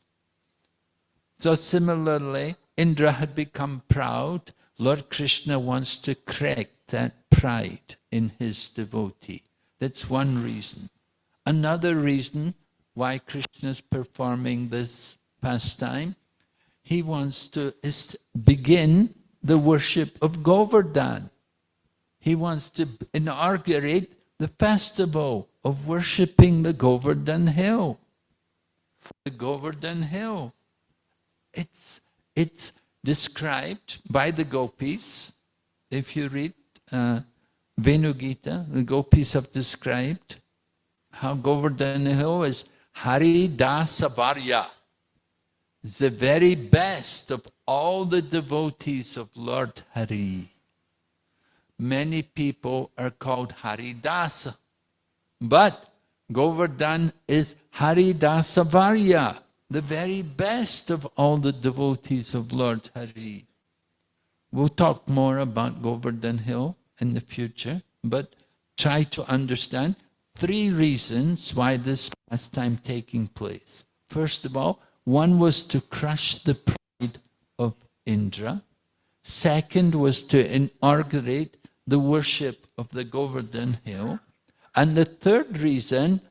So similarly, Indra had become proud. Lord Krishna wants to correct that pride in his devotee. That's one reason. Another reason why Krishna is performing this pastime, he wants to begin the worship of Govardhan. He wants to inaugurate the festival of worshipping the Govardhan hill. The Govardhan hill. It's described by the gopis. If you read Venu Gita, the gopis have described how Govardhan hill is Hari Dasavarya. It's the very best of all the devotees of Lord Hari. Many people are called Haridasa, but Govardhan is Haridasavarya, the very best of all the devotees of Lord Hari. We'll talk more about Govardhan Hill in the future, but try to understand 3 reasons why this pastime taking place. First of all, one was to crush the pride of Indra. Second was to inaugurate the worship of the Govardhan Hill. And the third reason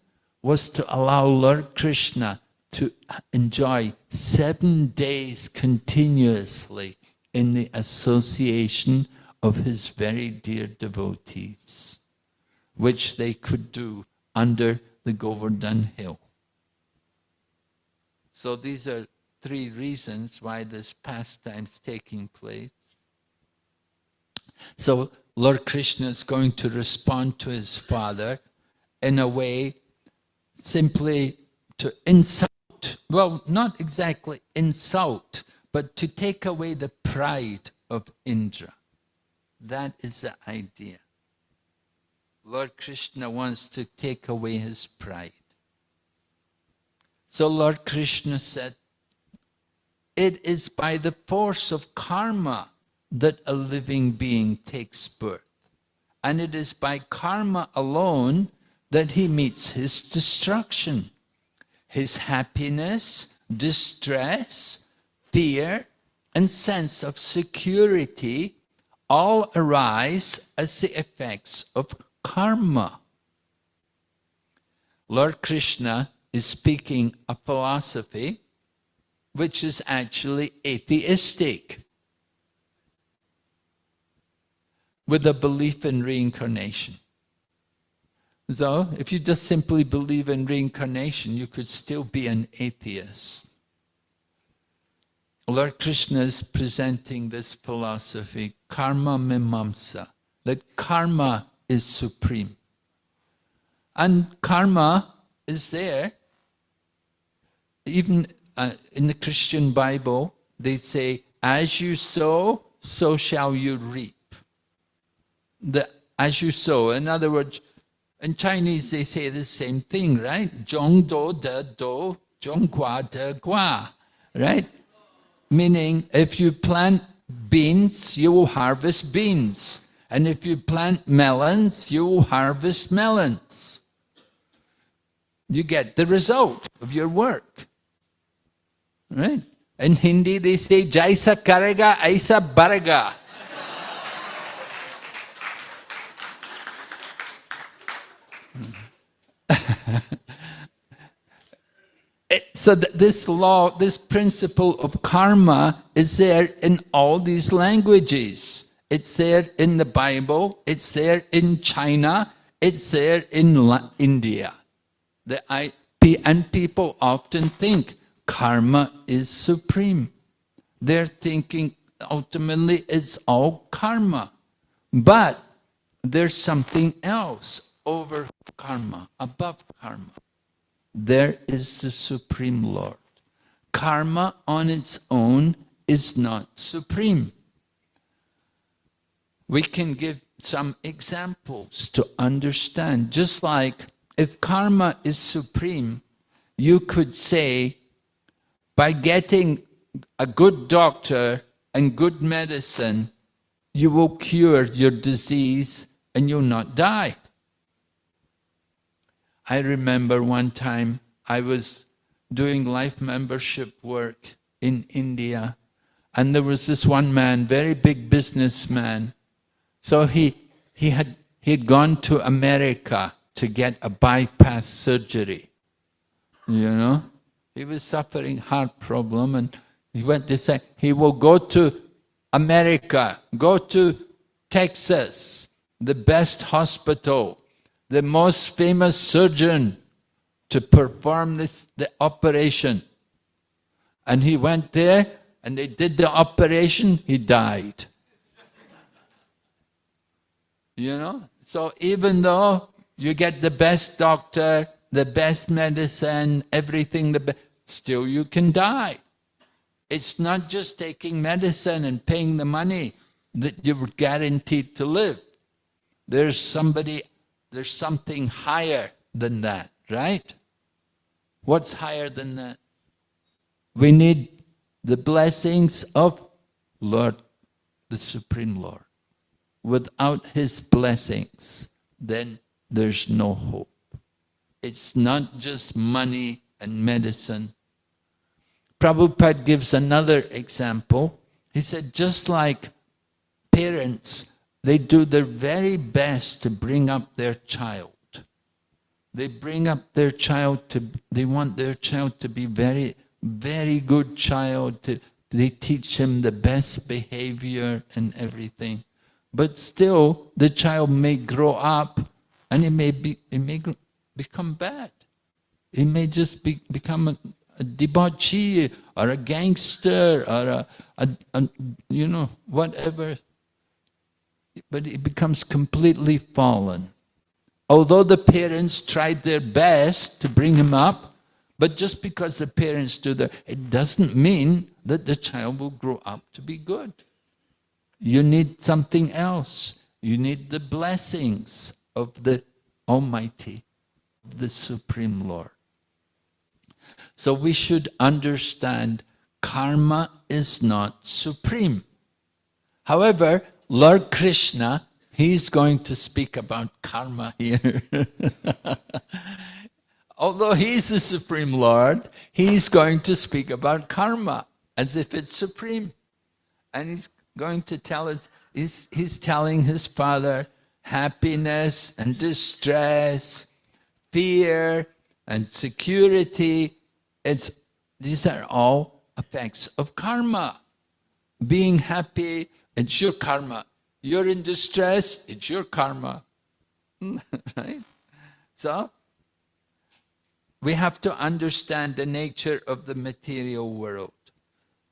was to allow Lord Krishna to enjoy 7 days continuously in the association of his very dear devotees, which they could do under the Govardhan Hill. So these are 3 reasons why this pastime is taking place. So Lord Krishna is going to respond to his father in a way simply to insult, well, not exactly insult, but to take away the pride of Indra. That is the idea. Lord Krishna wants to take away his pride. So Lord Krishna said, it is by the force of karma that a living being takes birth. And it is by karma alone that he meets his destruction. His happiness, distress, fear, and sense of security all arise as the effects of karma. Lord Krishna is speaking a philosophy which is actually atheistic, with a belief in reincarnation. So, if you just simply believe in reincarnation, you could still be an atheist. Lord Krishna is presenting this philosophy, karma mimamsa, that karma is supreme. And karma is there. Even in the Christian Bible, they say, as you sow, so shall you reap. As you sow, in other words, in Chinese they say the same thing, right? Zhong do de do, zhong gua de gua, right? Meaning, if you plant beans, you will harvest beans. And if you plant melons, you will harvest melons. You get the result of your work, right? In Hindi they say, jaisa karega, aisa barega. So this law, this principle of karma is there in all these languages. it's there in the Bible, it's there in China, it's there in India. And people often think karma is supreme. They're thinking ultimately it's all karma. But there's something else over karma, above karma. There is the Supreme Lord. Karma on its own is not supreme. We can give some examples to understand. Just like if karma is supreme, you could say, by getting a good doctor and good medicine, you will cure your disease and you'll not die. I remember one time I was doing life membership work in India, and there was this one man, very big businessman. So he'd gone to America to get a bypass surgery. You know, he was suffering heart problem, and he went to say he will go to America, go to Texas, the best hospital, the most famous surgeon to perform the operation. And he went there and they did the operation, he died. You know, so even though you get the best doctor, the best medicine, everything, still you can die. It's not just taking medicine and paying the money that you're guaranteed to live. There's something higher than that, right? What's higher than that? We need the blessings of Lord, the Supreme Lord. Without His blessings, then there's no hope. It's not just money and medicine. Prabhupada gives another example. He said, just like parents, they do their very best to bring up their child. They bring up their child they want their child to be very, very good child. They teach him the best behavior and everything. But still, the child may grow up and it may become bad. It may just become a debauchee or a gangster or you know, whatever. But it becomes completely fallen. Although the parents tried their best to bring him up, but just because the parents do that, it doesn't mean that the child will grow up to be good. You need something else. You need the blessings of the Almighty, the Supreme Lord. So we should understand karma is not supreme. However, Lord Krishna, He's going to speak about karma here. Although He's the Supreme Lord, He's going to speak about karma as if it's supreme. And He's going to tell us, he's telling His Father, happiness and distress, fear and security, these are all effects of karma. Being happy, it's your karma. You're in distress, it's your karma. Right? So, we have to understand the nature of the material world.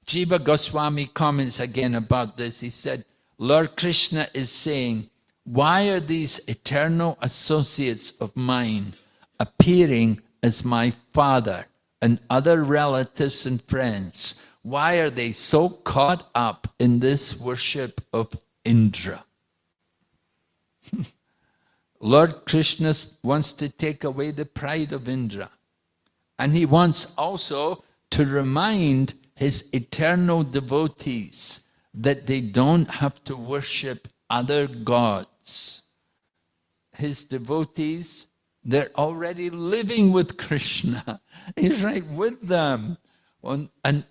Jiva Goswami comments again about this. He said, Lord Krishna is saying, why are these eternal associates of mine appearing as my father and other relatives and friends? Why are they so caught up in this worship of Indra? Lord Krishna wants to take away the pride of Indra. And He wants also to remind His eternal devotees that they don't have to worship other gods. His devotees, they're already living with Krishna. He's right with them. And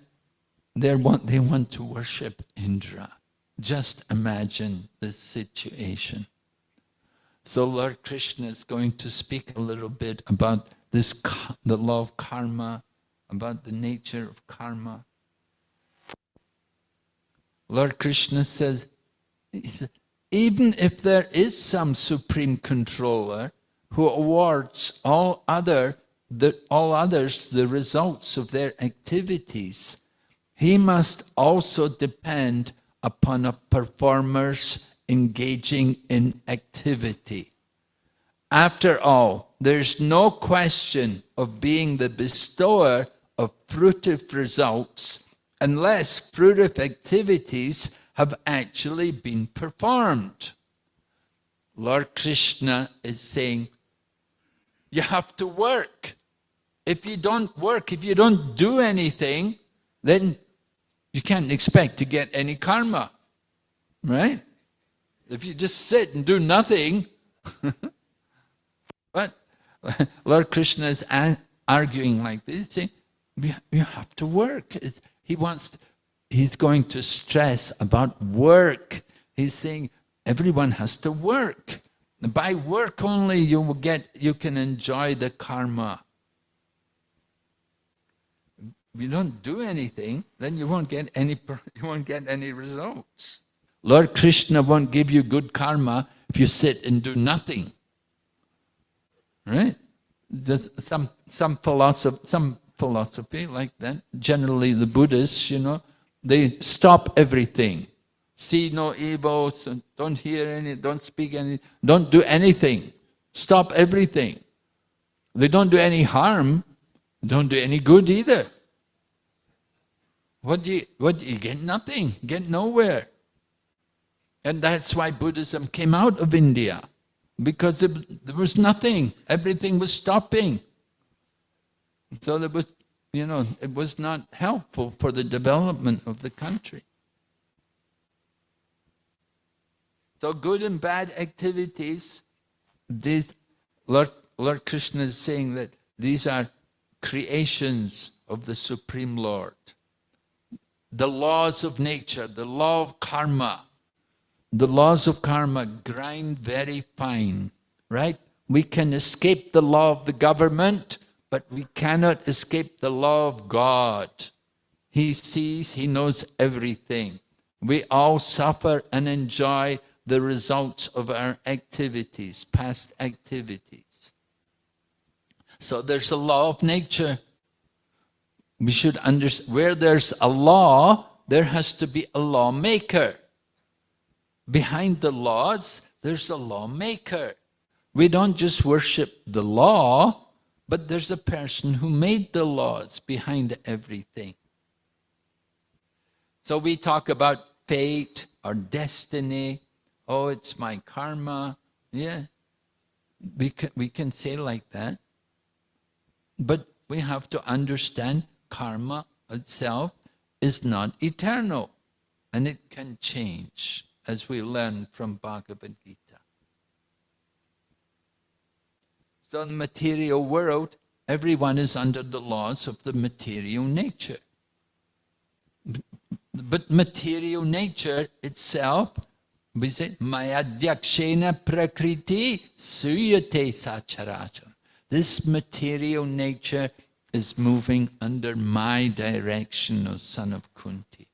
they want to worship Indra. Just imagine this situation. So Lord Krishna is going to speak a little bit about this, the law of karma, about the nature of karma. Lord Krishna says, He said, even if there is some supreme controller who awards all others the results of their activities, he must also depend upon a performer's engaging in activity. After all, there's no question of being the bestower of fruitive results unless fruitive activities have actually been performed. Lord Krishna is saying, you have to work. If you don't work, if you don't do anything, then you can't expect to get any karma, right? If you just sit and do nothing, but Lord Krishna is arguing like this, saying, you have to work. He's going to stress about work. He's saying everyone has to work. By work only you can enjoy the karma. If you don't do anything, then you won't get any results. Lord Krishna won't give you good karma if you sit and do nothing. Right? There's some philosophy like that. Generally the Buddhists, they stop everything. See no evil, so don't hear any, don't speak any, don't do anything. Stop everything. They don't do any harm, don't do any good either. What do you get? Nothing, get nowhere. And that's why Buddhism came out of India, because there was nothing, everything was stopping. So there was, it was not helpful for the development of the country. So good and bad activities, Lord Krishna is saying that these are creations of the Supreme Lord. The laws of nature, the law of karma, the laws of karma grind very fine, right? We can escape the law of the government, but we cannot escape the law of God. He sees, He knows everything. We all suffer and enjoy the results of our activities, past activities. So there's a law of nature. We should understand, where there's a law, there has to be a lawmaker. Behind the laws, there's a lawmaker. We don't just worship the law, but there's a person who made the laws behind everything. So we talk about fate or destiny. Oh, it's my karma. Yeah, we can say like that. But we have to understand karma itself is not eternal, and it can change, as we learn from Bhagavad Gita. So in the material world, everyone is under the laws of the material nature. But material nature itself, we say, Mayadhyakshena prakriti suyate sacharacha. This material nature is moving under my direction, O son of Kunti.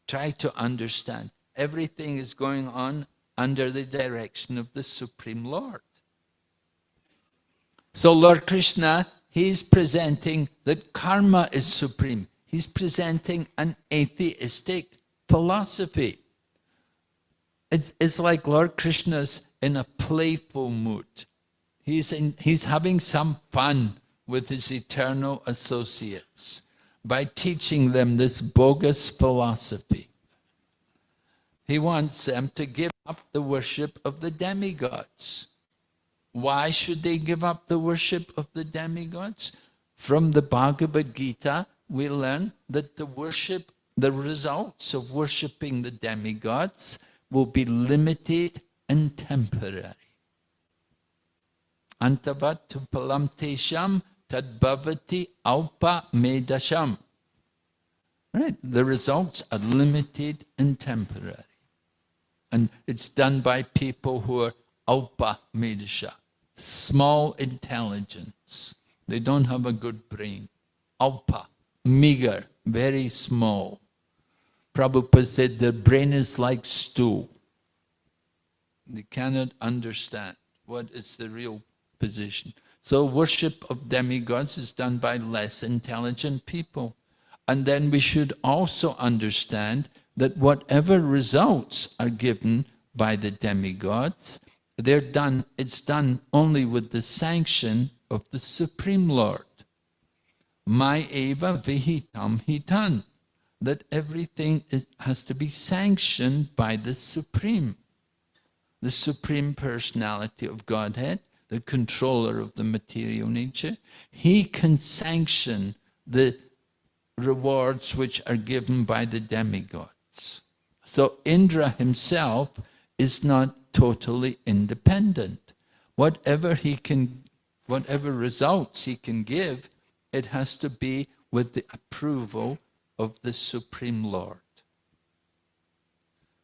Try to understand. Everything is going on under the direction of the Supreme Lord. So Lord Krishna, He's presenting that karma is supreme. He's presenting an atheistic philosophy. It's like Lord Krishna's in a playful mood. He's having some fun with his eternal associates by teaching them this bogus philosophy. He wants them to give up the worship of the demigods. Why should they give up the worship of the demigods? From the Bhagavad Gita, we learn that the results of worshipping the demigods will be limited and temporary. Antavat palam tesham tadbhavati alpa medasham. Right? The results are limited and temporary. And it's done by people who are alpa medasha, small intelligence. They don't have a good brain. Alpa, meager, very small. Prabhupada said their brain is like stool. They cannot understand what is the real position. So worship of demigods is done by less intelligent people. And then we should also understand that whatever results are given by the demigods, it's done only with the sanction of the Supreme Lord. Mai eva vihitam hitan. That everything has to be sanctioned by the Supreme Personality of Godhead, the controller of the material nature. He can sanction the rewards which are given by the demigods. So Indra himself is not totally independent. Whatever results he can give, it has to be with the approval of the Supreme Lord.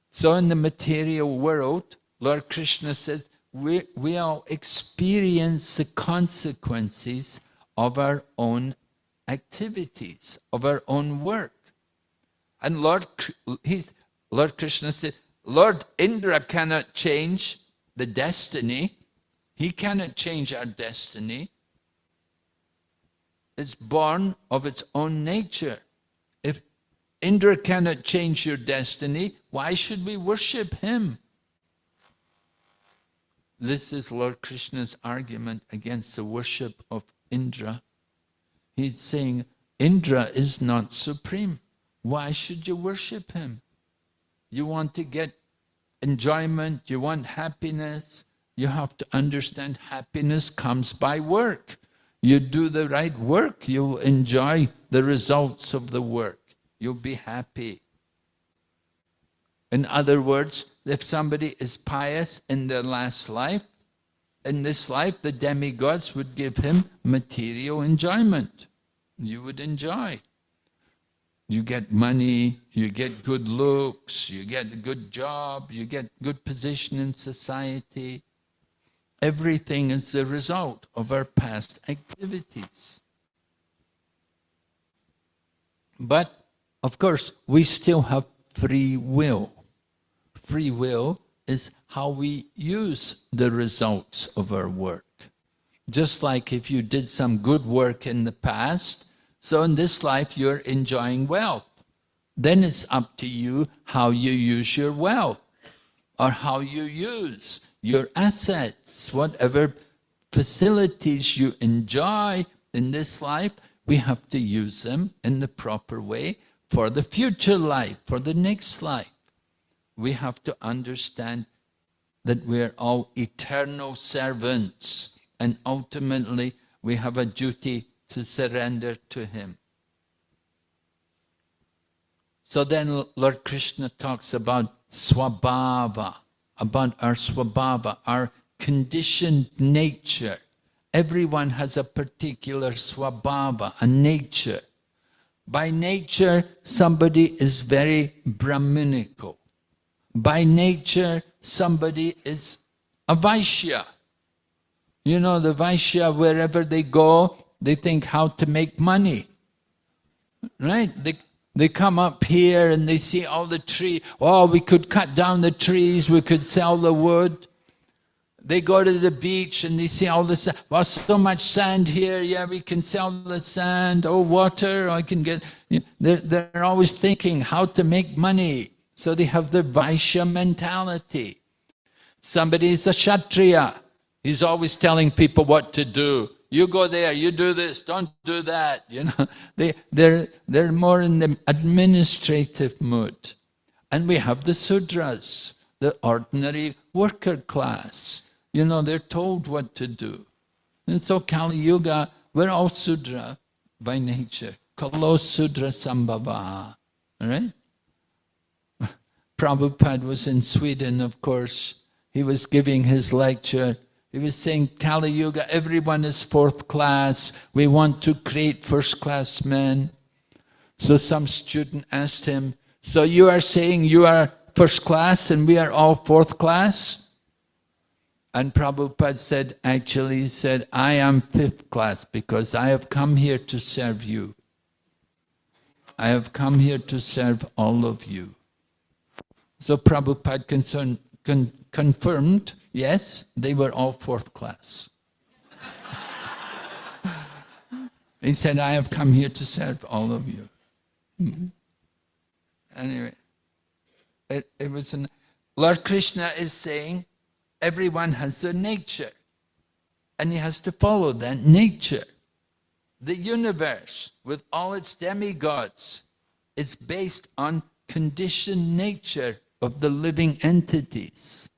So in the material world, Lord Krishna says, we all experience the consequences of our own activities, of our own work. And Lord Krishna said, Lord Indra cannot change the destiny. He cannot change our destiny. It's born of its own nature. If Indra cannot change your destiny, why should we worship him? This is Lord Krishna's argument against the worship of Indra. He's saying, Indra is not supreme. Why should you worship him? You want to get enjoyment, you want happiness. You have to understand happiness comes by work. You do the right work, you'll enjoy the results of the work. You'll be happy. In other words, if somebody is pious in their last life, in this life the demigods would give him material enjoyment. You would enjoy. You get money, you get good looks, you get a good job, you get good position in society. Everything is the result of our past activities. But, of course, we still have free will. Free will is how we use the results of our work. Just like if you did some good work in the past, so in this life you're enjoying wealth. Then it's up to you how you use your wealth, or how you use your assets. Whatever facilities you enjoy in this life, we have to use them in the proper way for the future life, for the next life. We have to understand that we're all eternal servants, and ultimately we have a duty to surrender to him. So then Lord Krishna talks about swabhava, about our swabhava, our conditioned nature. Everyone has a particular swabhava, a nature. By nature, somebody is very Brahminical. By nature, somebody is a Vaishya. You know, the Vaishya, wherever they go, they think how to make money. Right? They come up here and they see all the trees. Oh, we could cut down the trees, we could sell the wood. They go to the beach and they see all the sand. Well, so much sand here, yeah, we can sell the sand. Oh, water, I can get... They're always thinking how to make money. So they have the Vaishya mentality. Somebody is a Kshatriya. He's always telling people what to do. You go there, you do this, don't do that. You know, they're more in the administrative mood. And we have the Sudras, the ordinary worker class. You know, they're told what to do. And so Kali Yuga, we're all Sudra by nature. Kalo Sudra Sambhava. Right? Prabhupada was in Sweden, of course. He was giving his lecture. He was saying, Kali Yuga, everyone is fourth class. We want to create first-class men. So some student asked him, so you are saying you are first class and we are all fourth class? And Prabhupada said, actually, he said, I am fifth class because I have come here to serve you. I have come here to serve all of you. So Prabhupada confirmed, yes, they were all fourth class. He said, I have come here to serve all of you. Anyway, it was Lord Krishna is saying, everyone has their nature, and he has to follow that nature. The universe, with all its demigods, is based on conditioned nature of the living entities.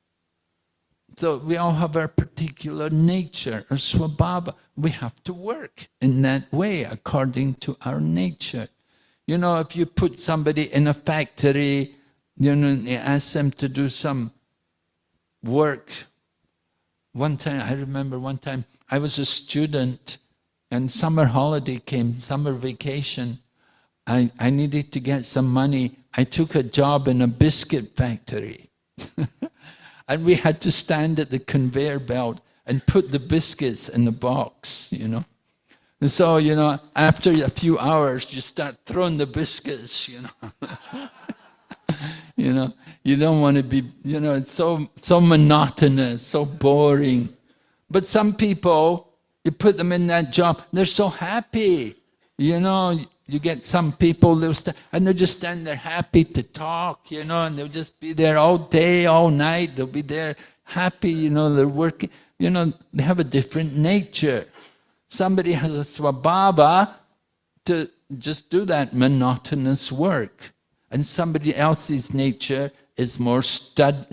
So we all have our particular nature, our swabhava. We have to work in that way according to our nature. You know, if you put somebody in a factory, you know, and you ask them to do some work. One time, I remember one time, I was a student and summer holiday came, summer vacation. I needed to get some money. I took a job in a biscuit factory. And we had to stand at the conveyor belt and put the biscuits in the box, you know. And so, you know, after a few hours, you start throwing the biscuits, you know. You know, you don't want to be, you know, it's so monotonous, so boring. But some people, you put them in that job, they're so happy. You know, you get some people, and they'll just stand there happy to talk, you know, and they'll just be there all day, all night. They'll be there happy, you know, they're working. You know, they have a different nature. Somebody has a swabhava to just do that monotonous work. And somebody else's nature is more studious,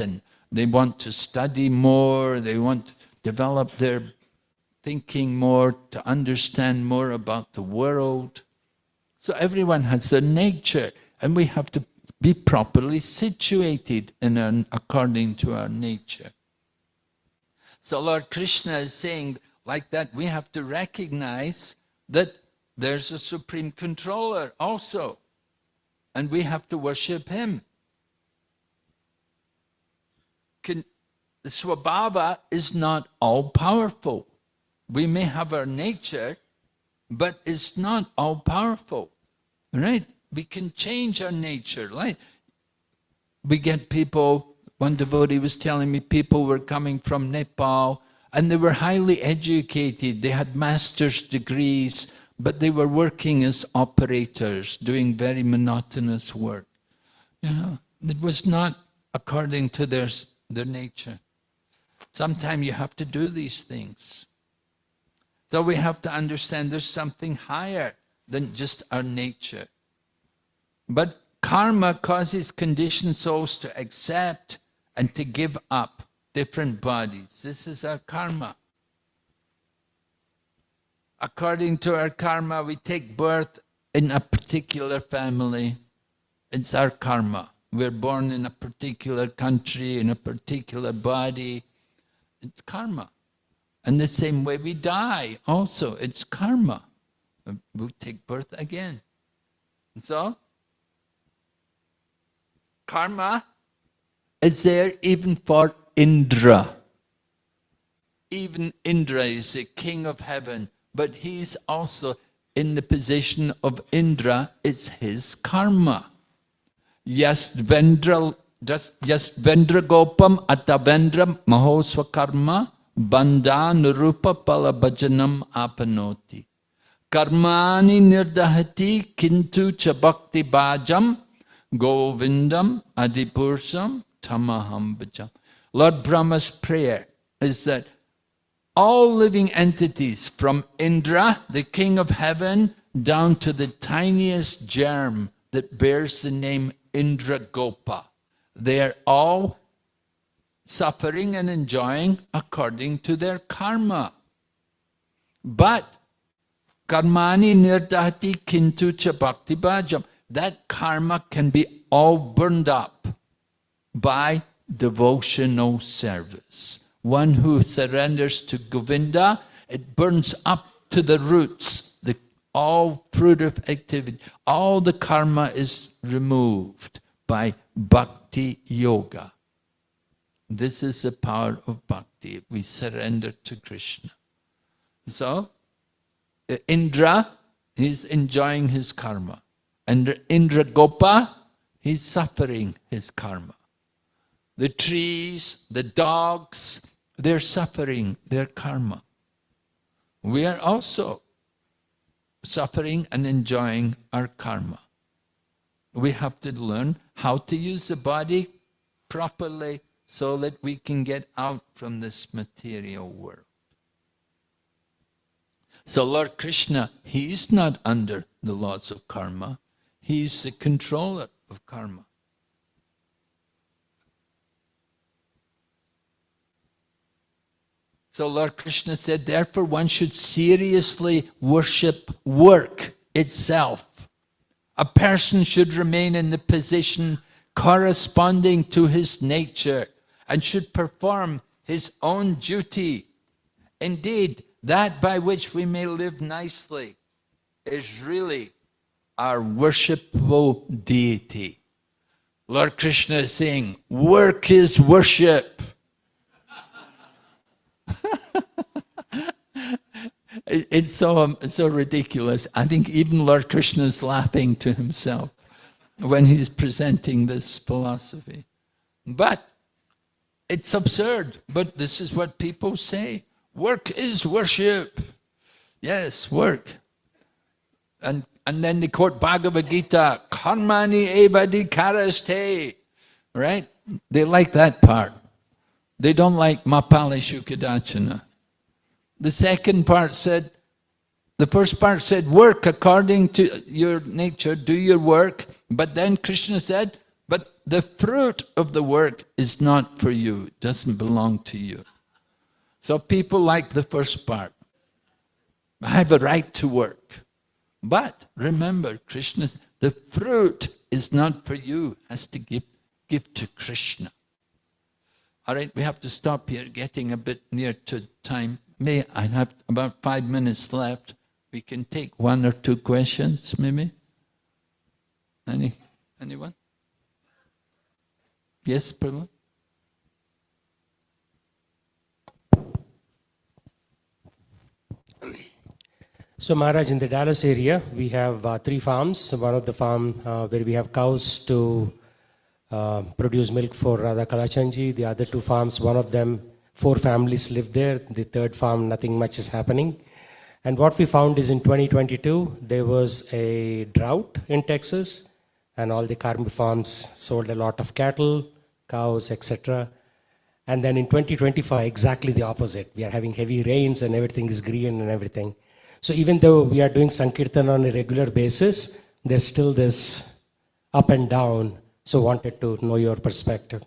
and they want to study more, they want to develop their thinking more, to understand more about the world. So everyone has a nature, and we have to be properly situated according to our nature. So Lord Krishna is saying, like that, we have to recognize that there's a supreme controller also, and we have to worship him. The swabhava is not all-powerful. We may have our nature, but it's not all-powerful, right? We can change our nature, right? We get people, one devotee was telling me people were coming from Nepal, and they were highly educated, they had master's degrees, but they were working as operators, doing very monotonous work. You know, it was not according to their nature. Sometimes you have to do these things. So we have to understand there's something higher than just our nature. But karma causes conditioned souls to accept and to give up different bodies. This is our karma. According to our karma, we take birth in a particular family. It's our karma. We're born in a particular country, in a particular body. It's karma. And the same way we die also, it's karma. We take birth again. So, karma is there even for Indra. Even Indra is the king of heaven, but he's also in the position of Indra. It's his karma. Yastvendra gopam atavendra mahosva karma bandha nurupa palabhajanam apanoti. Karmani nirdahati kintu cha bhakti bhajam govindam adipursam tamaham bhajam. Lord Brahma's prayer is that all living entities, from Indra, the king of heaven, down to the tiniest germ that bears the name Indra Gopa, they are all suffering and enjoying according to their karma. But karmani nirdahati kintu cha bhakti bhajam, that karma can be all burned up by devotional service. One who surrenders to Govinda, it burns up to the roots, all fruit of activity. All the karma is removed by bhakti yoga. This is the power of bhakti. We surrender to Krishna. So, Indra, he's enjoying his karma. And Indra Gopa, he's suffering his karma. the trees, the dogs, they're suffering their karma. We are also suffering and enjoying our karma. We have to learn how to use the body properly so that we can get out from this material world. So Lord Krishna, He is not under the laws of karma. He is the controller of karma. So Lord Krishna said, therefore one should seriously worship work itself. A person should remain in the position corresponding to his nature and should perform his own duty. Indeed, that by which we may live nicely is really our worshipable deity. Lord Krishna is saying, work is worship. It's so ridiculous. I think even Lord Krishna is laughing to himself when he's presenting this philosophy. But it's absurd. But this is what people say. Work is worship. Yes, work. And then they quote Bhagavad Gita, karmani evadi karaste. Right? They like that part. They don't like mapali shukadachana. The second part said, the first part said, work according to your nature, do your work. But then Krishna said, but the fruit of the work is not for you, it doesn't belong to you. So people like the first part. I have a right to work. But remember, Krishna, the fruit is not for you, it has to give to Krishna. All right, we have to stop here, getting a bit near to time. I have about 5 minutes left. We can take 1 or 2 questions, maybe. Anyone? Yes, Prabhu? So Maharaj, in the Dallas area, we have 3 farms. One of the farm where we have cows to produce milk for Radha Kalachandji. The other 2 farms, one of them, 4 families live there. The 3rd farm, nothing much is happening. And what we found is in 2022, there was a drought in Texas, and all the Karma farms sold a lot of cattle, cows, etc. And then in 2025, exactly the opposite. We are having heavy rains and everything is green and everything. So even though we are doing Sankirtan on a regular basis, there's still this up and down. So wanted to know your perspective.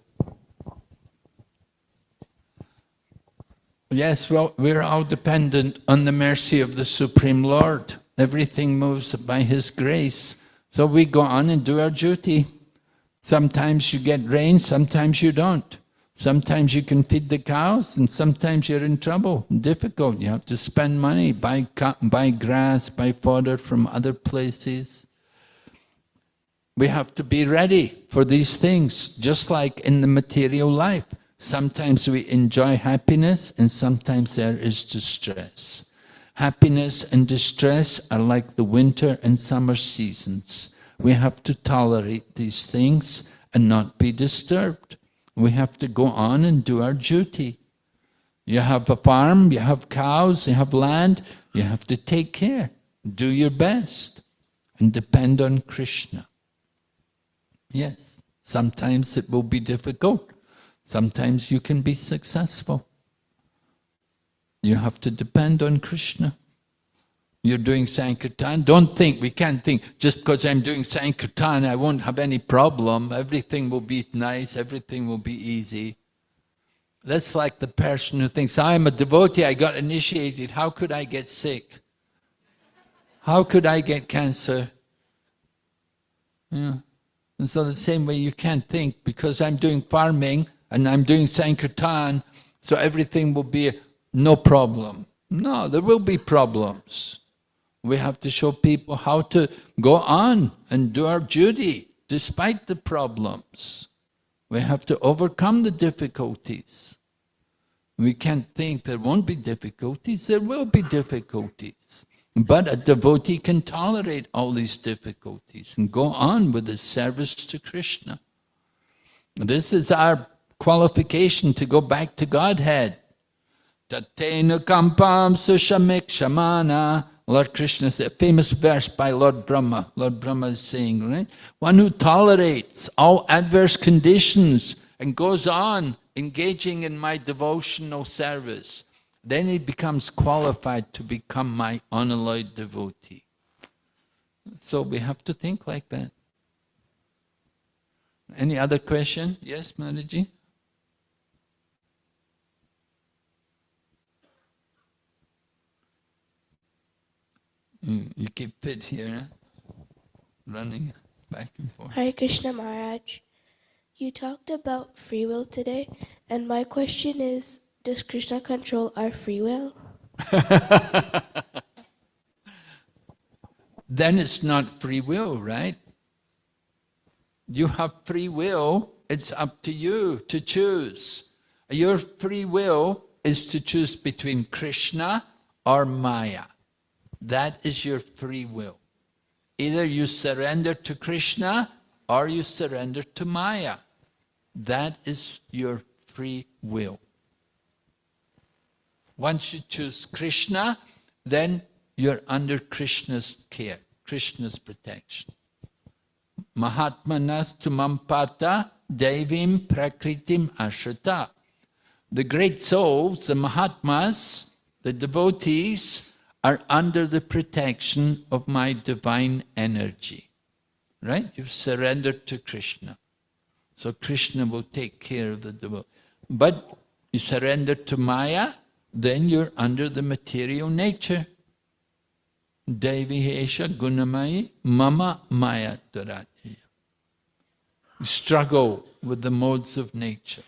Yes, well, we're all dependent on the mercy of the Supreme Lord. Everything moves by His grace. So we go on and do our duty. Sometimes you get rain, sometimes you don't. Sometimes you can feed the cows, and sometimes you're in trouble, difficult. You have to spend money, buy grass, buy fodder from other places. We have to be ready for these things, just like in the material life. Sometimes we enjoy happiness, and sometimes there is distress. Happiness and distress are like the winter and summer seasons. We have to tolerate these things and not be disturbed. We have to go on and do our duty. You have a farm, you have cows, you have land, you have to take care. Do your best and depend on Krishna. Yes, sometimes it will be difficult. Sometimes you can be successful. You have to depend on Krishna. You're doing Sankirtan. Don't think, we can't think, just because I'm doing Sankirtan, I won't have any problem. Everything will be nice, everything will be easy. That's like the person who thinks, I'm a devotee, I got initiated, how could I get sick? How could I get cancer? Yeah. And so the same way you can't think, because I'm doing farming and I'm doing Sankirtan, so everything will be no problem. No, there will be problems. We have to show people how to go on and do our duty despite the problems. We have to overcome the difficulties. We can't think there won't be difficulties. There will be difficulties. But a devotee can tolerate all these difficulties and go on with his service to Krishna. This is our qualification to go back to Godhead. Tatena kampam sushamik shamana. Lord Krishna, a famous verse by Lord Brahma. Lord Brahma is saying, right? One who tolerates all adverse conditions and goes on engaging in my devotional service, then he becomes qualified to become my unalloyed devotee. So we have to think like that. Any other question? Yes, Maharaji? You keep fit here, huh? Running back and forth. Hare Krishna Maharaj. You talked about free will today, and my question is, does Krishna control our free will? Then it's not free will, right? You have free will, it's up to you to choose. Your free will is to choose between Krishna or Maya. That is your free will. Either you surrender to Krishna or you surrender to Maya. That is your free will. Once you choose Krishna, then you're under Krishna's care, Krishna's protection. Mahatmanas tumampata devim prakritim ashrata. The great souls, the Mahatmas, the devotees, are under the protection of my divine energy. Right? You've surrendered to Krishna. So Krishna will take care of the devotee. But you surrender to Maya, then you're under the material nature. Devi hesha gunamayi mama maya duratiya. You struggle with the modes of nature.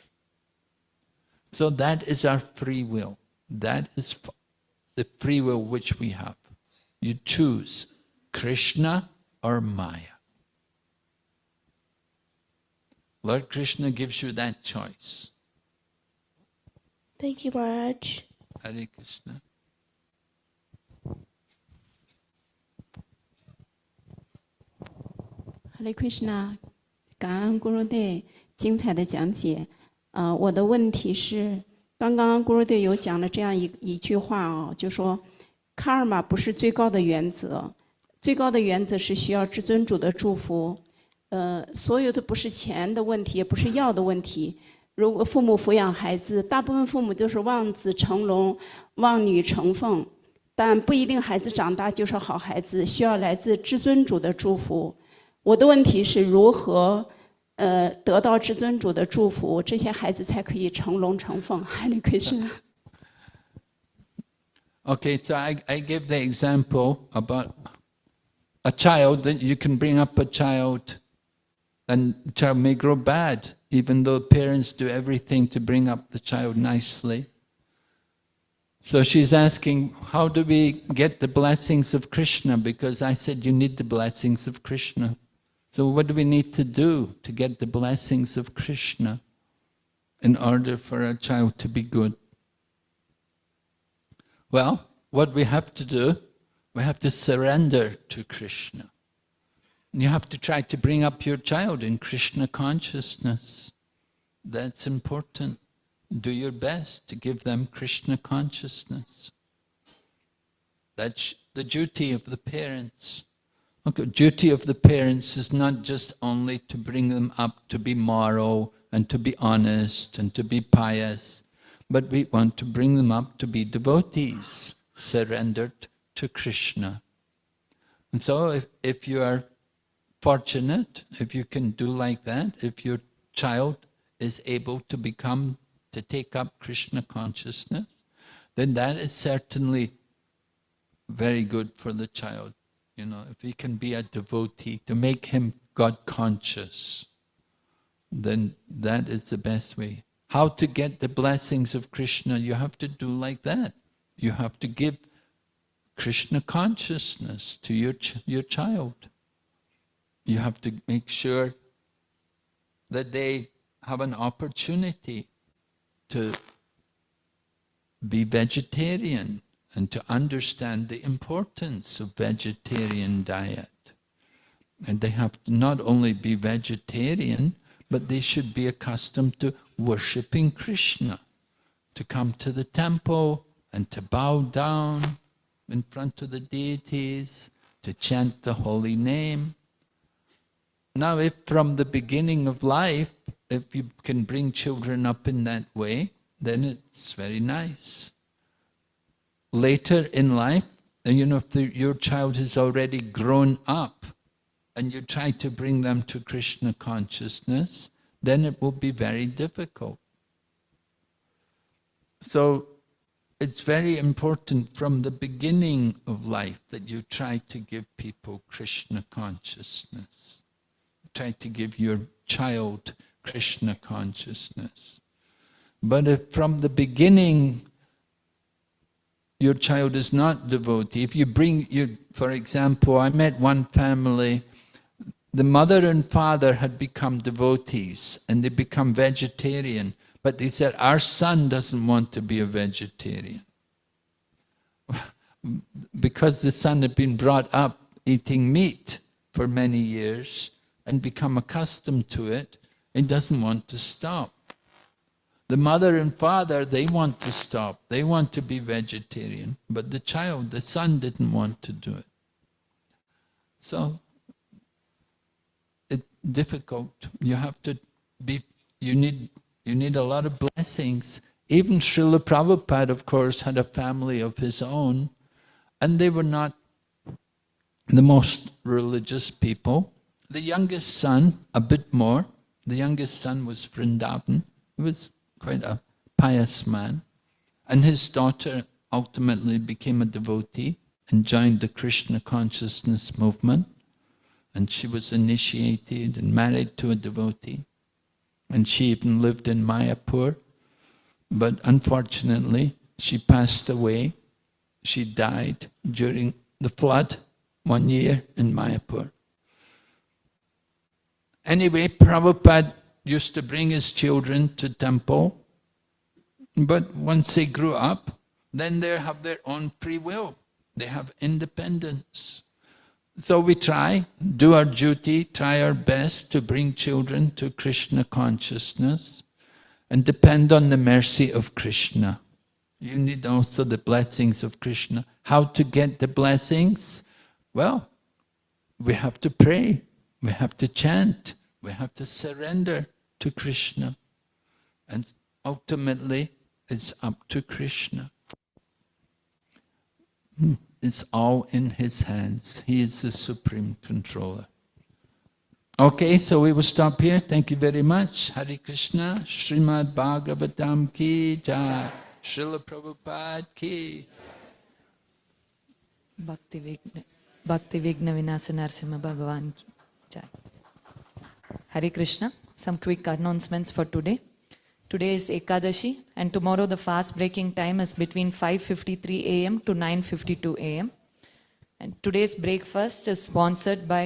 So that is our free will. That is the free will which we have. You choose Krishna or Maya. Lord Krishna gives you that choice. Thank you, Maharaj. Hare Krishna. Hare Krishna， 感恩 Gurudev 精彩的讲解。我的问题是，刚刚 Gurudev 有讲了这样一句话啊，就说 karma 不是最高的原则，最高的原则是需要至尊主的祝福。所有的不是钱的问题，也不是要的问题。如果父母抚养孩子，大部分父母都是望子成龙、望女成凤，但不一定孩子长大就是好孩子，需要来自至尊主的祝福。我的问题是如何得到至尊主的祝福，这些孩子才可以成龙成凤。Hare Krishna。 Okay, so I give the example about a child, that you can bring up a child and the child may grow bad, even though parents do everything to bring up the child nicely. So she's asking, how do we get the blessings of Krishna? Because I said you need the blessings of Krishna. So what do we need to do to get the blessings of Krishna in order for our child to be good? Well, what we have to do, we have to surrender to Krishna. You have to try to bring up your child in Krishna consciousness. That's important. Do your best to give them Krishna consciousness. That's the duty of the parents. Okay, duty of the parents is not just only to bring them up to be moral and to be honest and to be pious, but we want to bring them up to be devotees, surrendered to Krishna. And so if you are fortunate, if you can do like that, if your child is able to take up Krishna consciousness, then that is certainly very good for the child. You know, if he can be a devotee, to make him God conscious, then that is the best way. How to get the blessings of Krishna? You have to do like that. You have to give Krishna consciousness to your child. You have to make sure that they have an opportunity to be vegetarian and to understand the importance of vegetarian diet. And they have to not only be vegetarian, but they should be accustomed to worshipping Krishna, to come to the temple and to bow down in front of the deities, to chant the holy name. Now, if from the beginning of life, if you can bring children up in that way, then it's very nice. Later in life, if your child has already grown up and you try to bring them to Krishna consciousness, then it will be very difficult. So it's very important from the beginning of life that you try to give people Krishna consciousness. Try to give your child Krishna consciousness. But if from the beginning your child is not devotee, if you bring, for example, I met one family, the mother and father had become devotees and they become vegetarian, but they said, our son doesn't want to be a vegetarian. Because the son had been brought up eating meat for many years and become accustomed to it, he doesn't want to stop. The mother and father, they want to stop. They want to be vegetarian. But the child, the son, didn't want to do it. So, it's difficult. You have to be, you need a lot of blessings. Even Srila Prabhupada, of course, had a family of his own, and they were not the most religious people. The youngest son, a bit more. The youngest son was Vrindavan. He was quite a pious man. And his daughter ultimately became a devotee and joined the Krishna consciousness movement. And she was initiated and married to a devotee. And she even lived in Mayapur. But unfortunately, she passed away. She died during the flood 1 year in Mayapur. Anyway, Prabhupada used to bring his children to temple, but once they grew up, then they have their own free will. They have independence. So we try, do our duty, try our best to bring children to Krishna consciousness and depend on the mercy of Krishna. You need also the blessings of Krishna. How to get the blessings? Well, we have to pray. We have to chant, we have to surrender to Krishna. And ultimately, it's up to Krishna. It's all in his hands. He is the supreme controller. Okay, so we will stop here. Thank you very much. Hare Krishna, Srimad Bhagavatam ki jai, Srila Prabhupada ki. Bhakti Vigna Vinasa Narasimha Bhagavan ki jai. Hare Krishna. Some quick announcements for today. Today is Ekadashi and tomorrow the fast breaking time is between 5:53 a.m. to 9:52 a.m. And today's breakfast is sponsored by